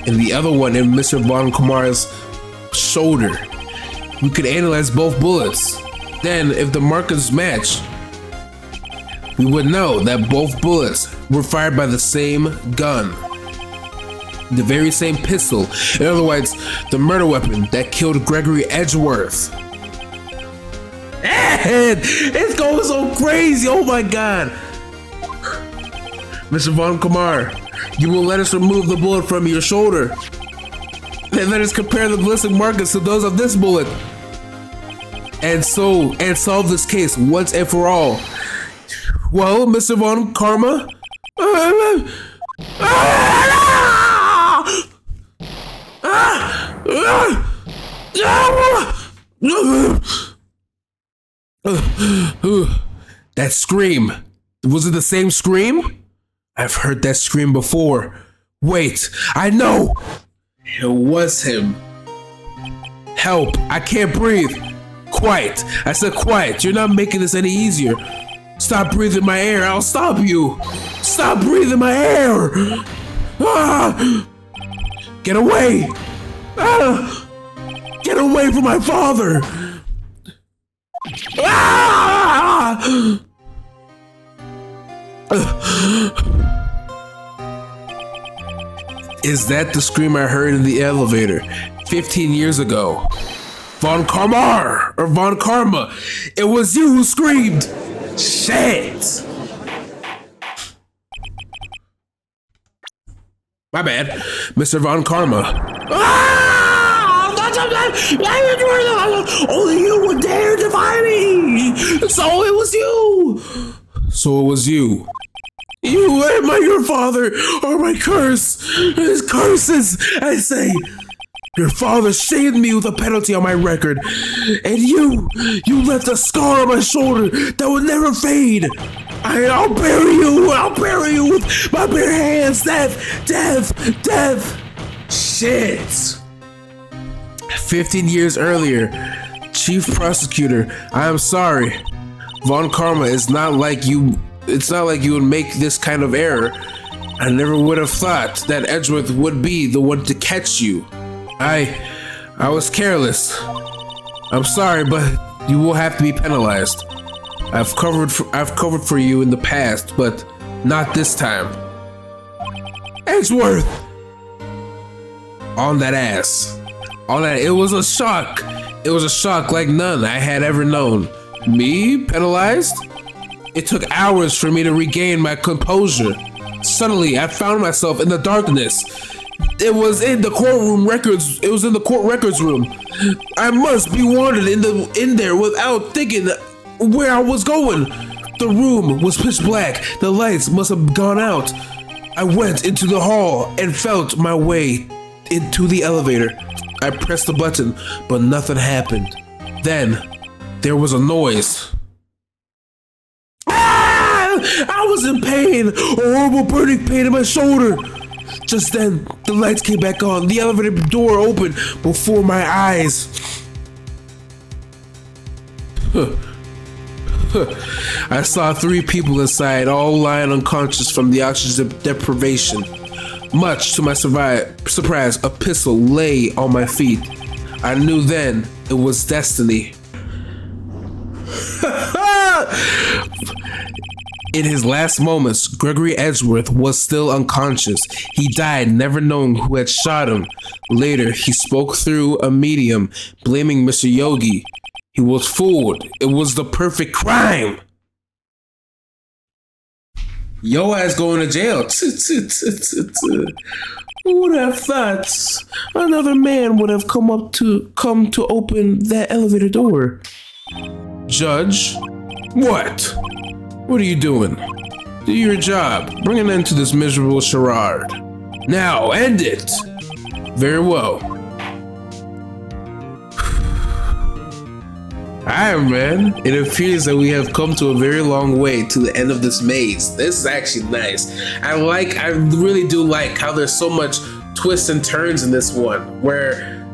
and the other one in Mr. Von Karma's shoulder. we could analyze both bullets. Then, if the markers match, we would know that both bullets were fired by the same gun. The very same pistol. In other words, the murder weapon that killed Gregory Edgeworth. And it's going so crazy, oh my god. Mr. Von Kamar, you will let us remove the bullet from your shoulder. And let us compare the ballistic markers to those of this bullet. And solve this case once and for all. Well, Mr. Von Karma? That scream. Was it the same scream? I've heard that scream before. Wait, I know! It was him. Help, I can't breathe. Quiet, I said quiet. You're not making this any easier. Stop breathing my air, I'll stop you. Stop breathing my air. Ah! Get away. Ah! Get away from my father. Ah! Is that the scream I heard in the elevator 15 years ago? Von Karma, or Von Karma, it was you who screamed. Shit. My bad, Mr. Von Karma. Ah! Only you would dare defy me. So it was you. So it was you. You and your father are my curse. His curses, I say. Your father shamed me with a penalty on my record. And you left a scar on my shoulder that will never fade. I'll bury you with my bare hands. Death. Shit. 15 years earlier, Chief Prosecutor, I am sorry. Von Karma is not like you. It's not like you would make this kind of error. I never would have thought that Edgeworth would be the one to catch you. I was careless. I'm sorry, but you will have to be penalized. I've covered for you in the past, but not this time. Edgeworth! On that ass. It was a shock. It was a shock like none I had ever known. Me? Penalized? It took hours for me to regain my composure. Suddenly, I found myself in the darkness. It was in the courtroom records. It was in the court records room. I must be wanted in there without thinking where I was going. The room was pitch black. The lights must have gone out. I went into the hall and felt my way into the elevator. I pressed the button, but nothing happened. Then there was a noise. I was in pain, a horrible burning pain in my shoulder. Just then, the lights came back on. The elevator door opened before my eyes. I saw 3 people inside, all lying unconscious from the oxygen deprivation. Much to my surprise, a pistol lay on my feet. I knew then it was destiny. In his last moments, Gregory Edgeworth was still unconscious. He died never knowing who had shot him. Later, he spoke through a medium, blaming Mr. Yogi. He was fooled. It was the perfect crime. Yo ass going to jail. Who would have thought another man would have come to open that elevator door? Judge? What? What are you doing? Do your job. Bring an end to this miserable charade. Now, end it! Very well. Alright, man. It appears that we have come to a very long way to the end of this maze. This is actually nice. I really do like how there's so much twists and turns in this one. Where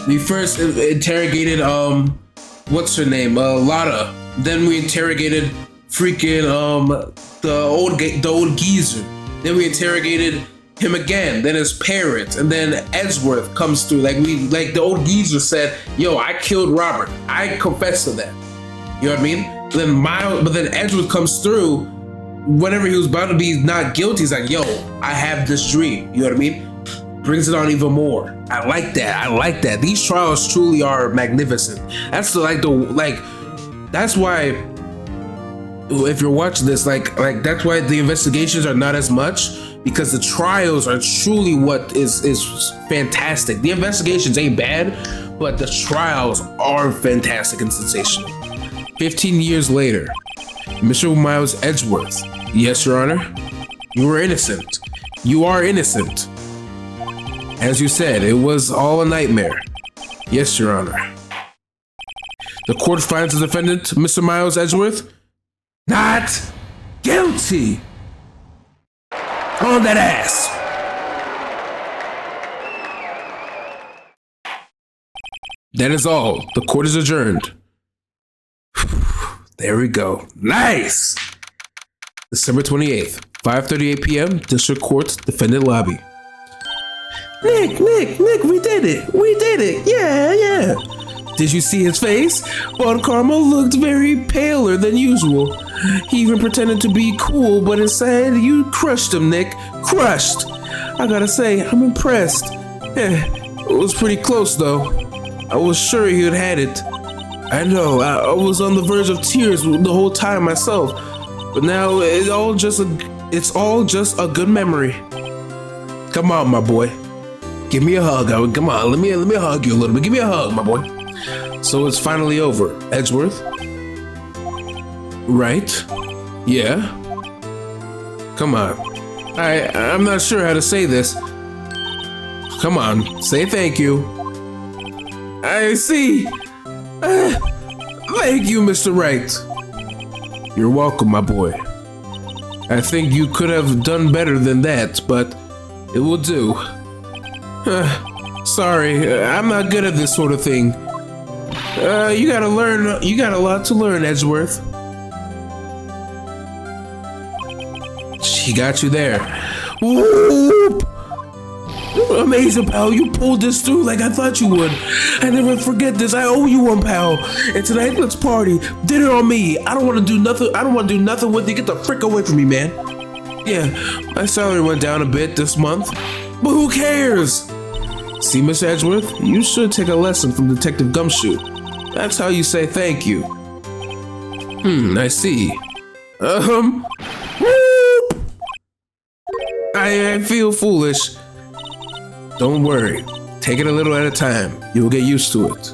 we first interrogated, what's her name? Lotta. Then we interrogated freaking the old geezer. Then we interrogated him again, then his parents, and then Edgeworth comes through. Like the old geezer said, yo, I killed Robert. I confess to that. You know what I mean? But then Edgeworth comes through whenever he was about to be not guilty. He's like, yo, I have this dream. You know what I mean? Brings it on even more. I like that. These trials truly are magnificent. That's that's why if you're watching this, that's why the investigations are not as much, because the trials are truly what is fantastic. The investigations ain't bad, but the trials are fantastic and sensational. 15 years later, Mr. Miles Edgeworth. Yes, Your Honor. You were innocent. You are innocent. As you said, it was all a nightmare. Yes, Your Honor. The court finds the defendant, Mr. Miles Edgeworth, not guilty. On that ass. That is all. The court is adjourned. There we go. Nice. December 28th, 5:38 p.m., District Court, Defendant Lobby. Nick, we did it. Yeah. Did you see his face? Bon Carmel looked very paler than usual. He even pretended to be cool, but inside you crushed him, Nick. Crushed. I gotta say, I'm impressed. It was pretty close, though. I was sure he had it. I know, I was on the verge of tears the whole time myself. But now it's all just a good memory. Come on, my boy. Give me a hug. Come on, let me hug you a little bit. Give me a hug, my boy. So it's finally over. Edgeworth? Right? Yeah? Come on. I'm not sure how to say this. Come on, say thank you. I see. Thank you, Mr. Wright. You're welcome, my boy. I think you could have done better than that, but it will do. Sorry, I'm not good at this sort of thing. You gotta learn. You got a lot to learn, Edgeworth. She got you there. Whoop! Amazing, pal. You pulled this through like I thought you would. I never forget this. I owe you one, pal. And tonight, let's party. Dinner on me. I don't want to do nothing with you. Get the frick away from me, man. Yeah, my salary went down a bit this month, but who cares? See, Miss Edgeworth, you should take a lesson from Detective Gumshoe. That's how you say thank you. I see. Whoop! I feel foolish. Don't worry. Take it a little at a time. You'll get used to it.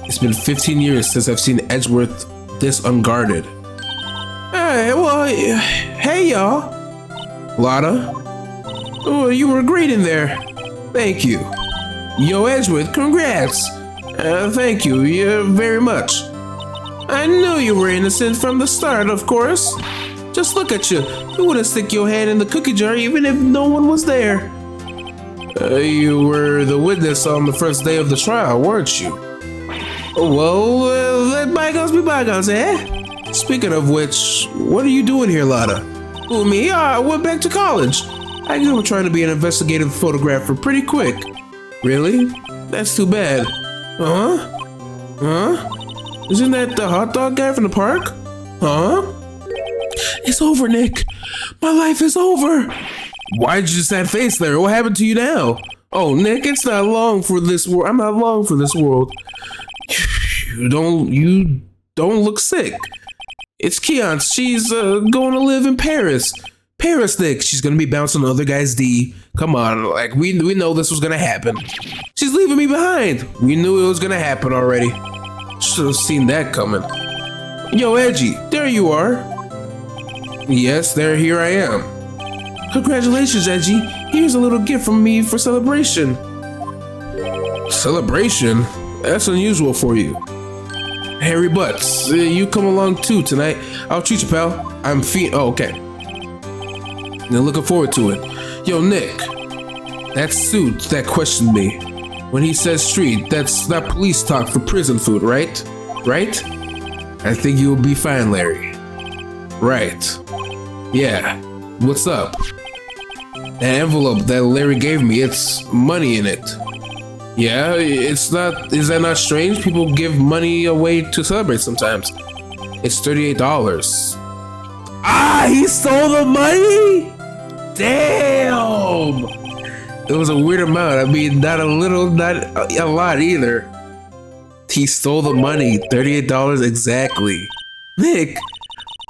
It's been 15 years since I've seen Edgeworth this unguarded. Hey, y'all. Lotta? Oh, you were great in there. Thank you. Yo, Edgeworth, congrats. Thank you very much. I knew you were innocent from the start, of course. Just look at you. You wouldn't stick your hand in the cookie jar even if no one was there. You were the witness on the first day of the trial, weren't you? Well, let bygones be bygones, eh? Speaking of which, what are you doing here, Lotta? Who, me? I went back to college. I grew up trying to be an investigative photographer pretty quick. Really? That's too bad. Huh? Isn't that the hot dog guy from the park? Huh? It's over, Nick. My life is over. Why'd you just that face there? What happened to you now? Oh, Nick, it's not long for this world. I'm not long for this world. You don't look sick. It's Keon's. She's going to live in Paris. Paris, Nick. She's gonna be bouncing on other guys' D. Come on, like we know this was gonna happen. She's leaving me behind. We knew it was gonna happen already. Should have seen that coming. Yo, Edgy, there you are. Yes, here I am. Congratulations, Edgy. Here's a little gift from me for celebration. Celebration? That's unusual for you. Harry Butts, you come along too tonight. I'll treat you, pal. Oh, okay. Now looking forward to it. Yo, Nick, that suit that questioned me. When he says street, that's not police talk for prison food, right? Right? I think you'll be fine, Larry. Right. Yeah. What's up? That envelope that Larry gave me, it's money in it. Yeah, it's not, is that not strange? People give money away to celebrate sometimes. It's $38. Ah, he stole the money? Damn! It was a weird amount. I mean, not a little, not a lot either. He stole the money, $38 exactly. Nick,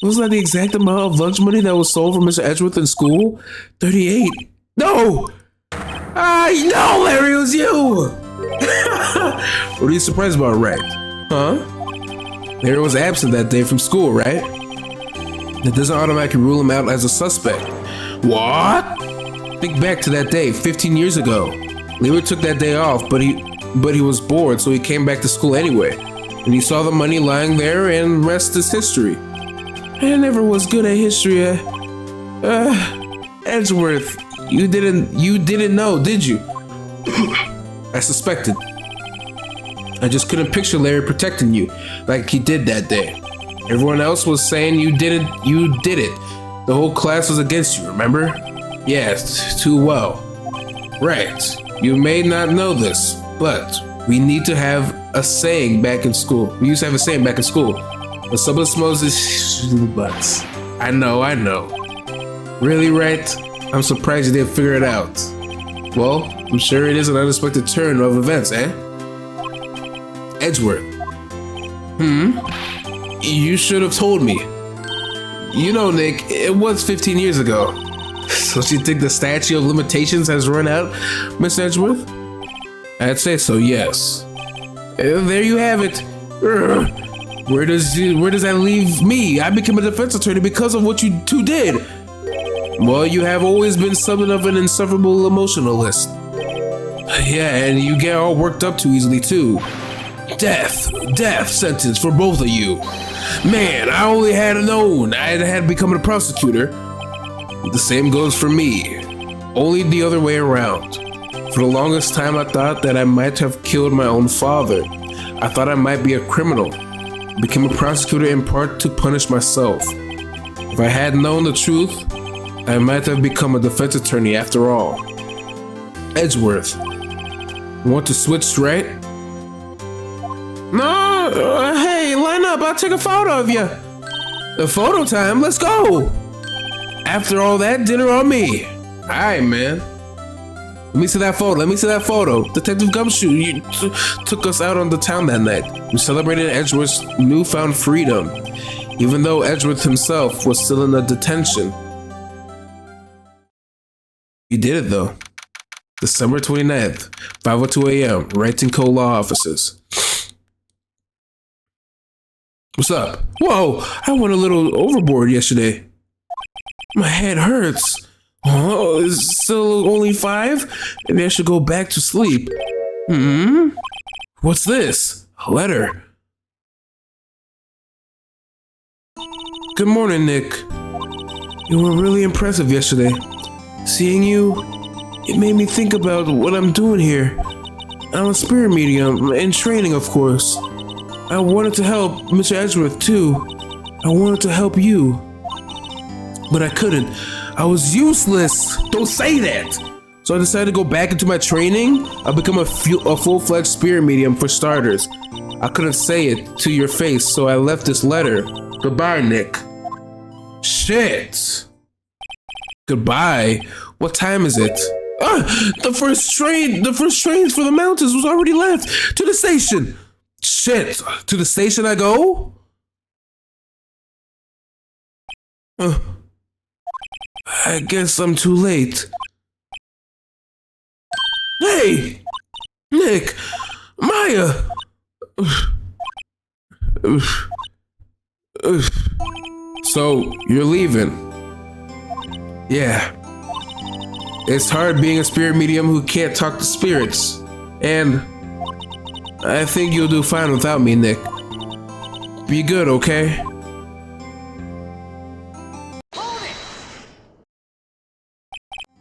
was that the exact amount of lunch money that was sold from Mr. Edgeworth in school? 38. No! No, Larry, it was you! What are you surprised about, Wright? Huh? Larry was absent that day from school, right? That doesn't automatically rule him out as a suspect. What? Think back to that day, 15 years ago. Larry took that day off, but he was bored, so he came back to school anyway. And he saw the money lying there, and rest is history. I never was good at history. Edgeworth, you didn't know, did you? I suspected. I just couldn't picture Larry protecting you like he did that day. Everyone else was saying you did it. The whole class was against you, remember? Yes, too well. Right, you may not know this, but we need to have a saying back in school. We used to have a saying back in school. When someone smells this butts. I know. Really, Wright? I'm surprised you didn't figure it out. Well, I'm sure it is an unexpected turn of events, eh? Edgeworth. You should have told me. You know, Nick, it was 15 years ago. So you think the statute of limitations has run out, Miss Edgeworth? I'd say so, yes. There you have it. Where does that leave me? I became a defense attorney because of what you two did. Well, you have always been something of an insufferable emotionalist. Yeah, and you get all worked up too easily too. Death sentence for both of you. Man, I only had known I had become a prosecutor. The same goes for me, only the other way around. For the longest time I thought that I might have killed my own father. I thought I might be a criminal. I became a prosecutor in part to punish myself. If I had known the truth, I might have become a defense attorney after all. Edgeworth, want to switch, right? No, hey, line up, I'll take a photo of you. A photo time, let's go. After all that, dinner on me. All right, man. Let me see that photo. Detective Gumshoe, you took us out on the town that night. We celebrated Edgeworth's newfound freedom, even though Edgeworth himself was still in the detention. You did it, though. December 29th, 5:02 a.m., Wright & Co. Law Offices. What's up? Whoa, I went a little overboard yesterday. My head hurts. Oh, it's still only 5? Maybe I should go back to sleep. What's this? A letter. Good morning, Nick. You were really impressive yesterday. Seeing you, it made me think about what I'm doing here. I'm a spirit medium, in training, of course. I wanted to help Mr. Edgeworth, too. I wanted to help you. But I couldn't. I was useless. Don't say that. So I decided to go back into my training. I'll become a full-fledged spirit medium for starters. I couldn't say it to your face, so I left this letter. Goodbye, Nick. Shit. Goodbye? What time is it? The first trains for the mountains was already left. To the station. Shit. To the station I go? I guess I'm too late. Hey! Nick! Maya! So, you're leaving? Yeah. It's hard being a spirit medium who can't talk to spirits. And I think you'll do fine without me, Nick. Be good, okay?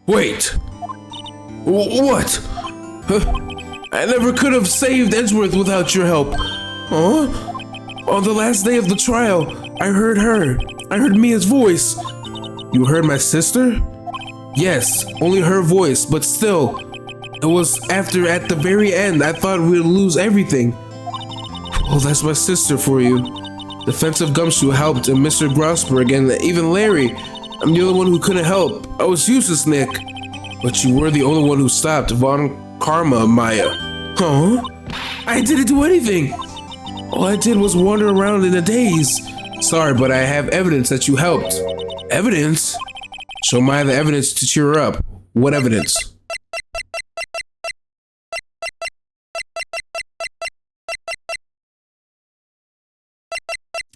Wait! What? I never could have saved Edgeworth without your help. Huh? On the last day of the trial, I heard her. I heard Mia's voice. You heard my sister? Yes, only her voice, but still, it was after at the very end. I thought we'd lose everything. Oh, that's my sister for you. Defensive Gumshoe helped, and Mr. Grossberg, and even Larry. I'm the only one who couldn't help. I was useless, Nick. But you were the only one who stopped Von Karma, Maya. Huh? I didn't do anything. All I did was wander around in a daze. Sorry, but I have evidence that you helped. Evidence? Show Maya the evidence to cheer her up. What evidence?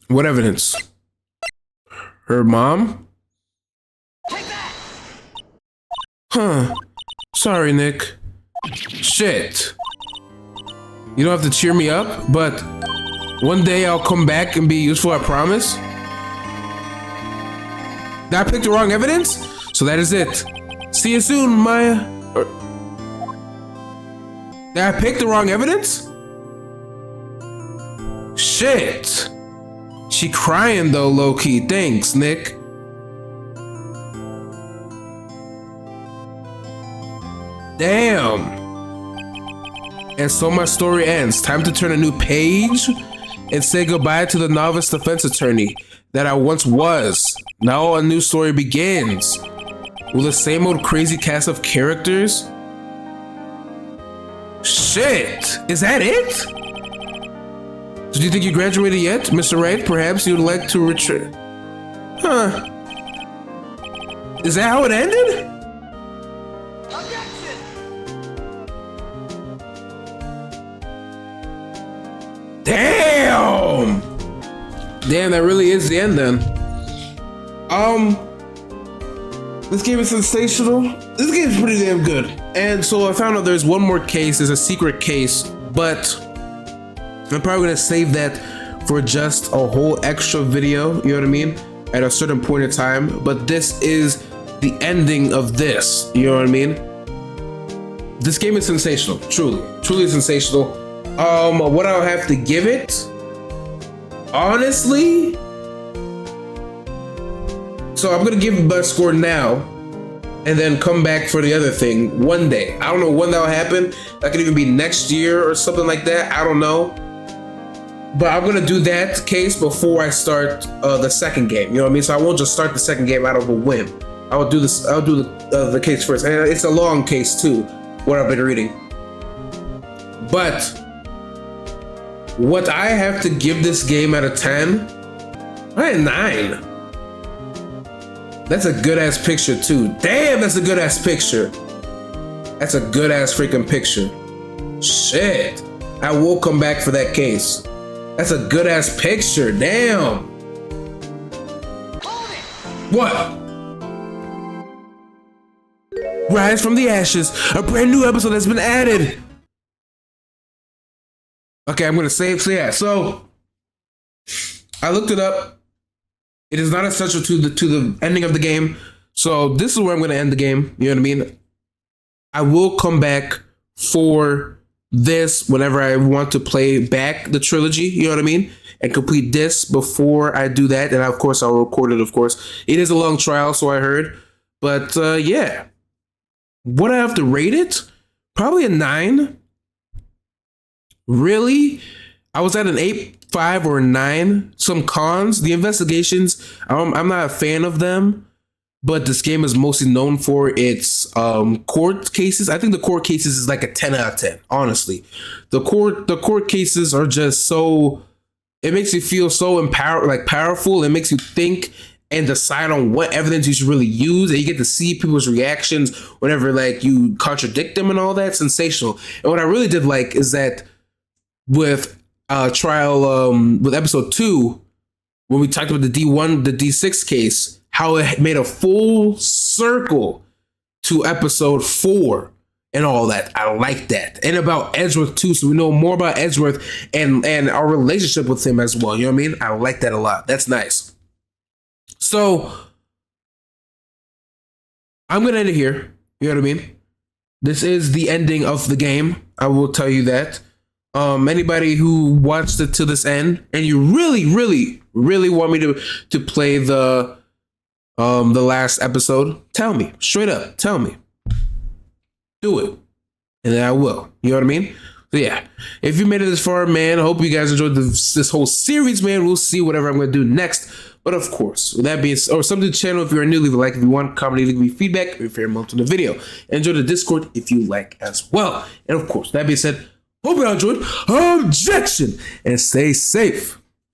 What evidence? Her mom? Huh. Sorry, Nick. Shit. You don't have to cheer me up, but one day I'll come back and be useful, I promise. Did I pick the wrong evidence? So that is it. See you soon, Maya. Did I pick the wrong evidence? Shit. She crying though, low-key. Thanks, Nick. Damn. And so my story ends. Time to turn a new page and say goodbye to the novice defense attorney that I once was. Now a new story begins. With the same old crazy cast of characters? Shit! Is that it? Do you think you graduated yet, Mr. Wright? Perhaps you'd like to return. Huh. Is that how it ended? Objection! Damn! Damn, that really is the end then. This game is sensational. This game is pretty damn good. And so I found out there's one more case, there's a secret case, but I'm probably gonna save that for just a whole extra video, you know what I mean? At a certain point in time, but this is the ending of this, you know what I mean? This game is sensational, truly sensational. What I'll have to give it, honestly, so I'm gonna give it a score now, and then come back for the other thing one day. I don't know when that'll happen. That could even be next year or something like that. I don't know. But I'm gonna do that case before I start the second game. You know what I mean? So I won't just start the second game out of a whim. I will do this. I'll do the case first, and it's a long case too. What I've been reading. But what I have to give this game out of 10, I had 9. That's a good ass picture too. Damn, that's a good ass picture. That's a good ass freaking picture. Shit. I will come back for that case. That's a good ass picture. Damn. What? Rise from the ashes. A brand new episode has been added. Okay, I'm gonna save. So yeah, so I looked it up. It is not essential to the ending of the game. So this is where I'm gonna end the game. You know what I mean? I will come back for this whenever I want to play back the trilogy, you know what I mean? And complete this before I do that. And of course, I'll record it, of course. It is a long trial, so I heard. But yeah. What I have to rate it? Probably a 9. Really? I was at an 8.5 or a 9. Some cons, the investigations, I'm not a fan of them. But this game is mostly known for its court cases. I think the court cases is like a 10 out of 10, honestly. The court cases are just so, it makes you feel so powerful. It makes you think and decide on what evidence you should really use. And you get to see people's reactions whenever like you contradict them and all that. Sensational. And what I really did like is that with trial, with episode 2, when we talked about the D1, the D6 case, how it made a full circle to episode 4 and all that. I like that. And about Edgeworth too, so we know more about Edgeworth and our relationship with him as well. You know what I mean? I like that a lot. That's nice. So I'm gonna end it here. You know what I mean? This is the ending of the game. I will tell you that. Anybody who watched it to this end and you really want me to play the the last episode, tell me. Straight up, tell me. Do it. And then I will. You know what I mean? So yeah, if you made it this far, man, I hope you guys enjoyed this whole series, man. We'll see whatever I'm going to do next. But of course, with that being, or sub to the channel if you're new, leave a like if you want, comment, leave me feedback, or if you're involved in the video. Enjoy the Discord if you like as well. And of course, that being said, hope you all enjoyed Objection and stay safe.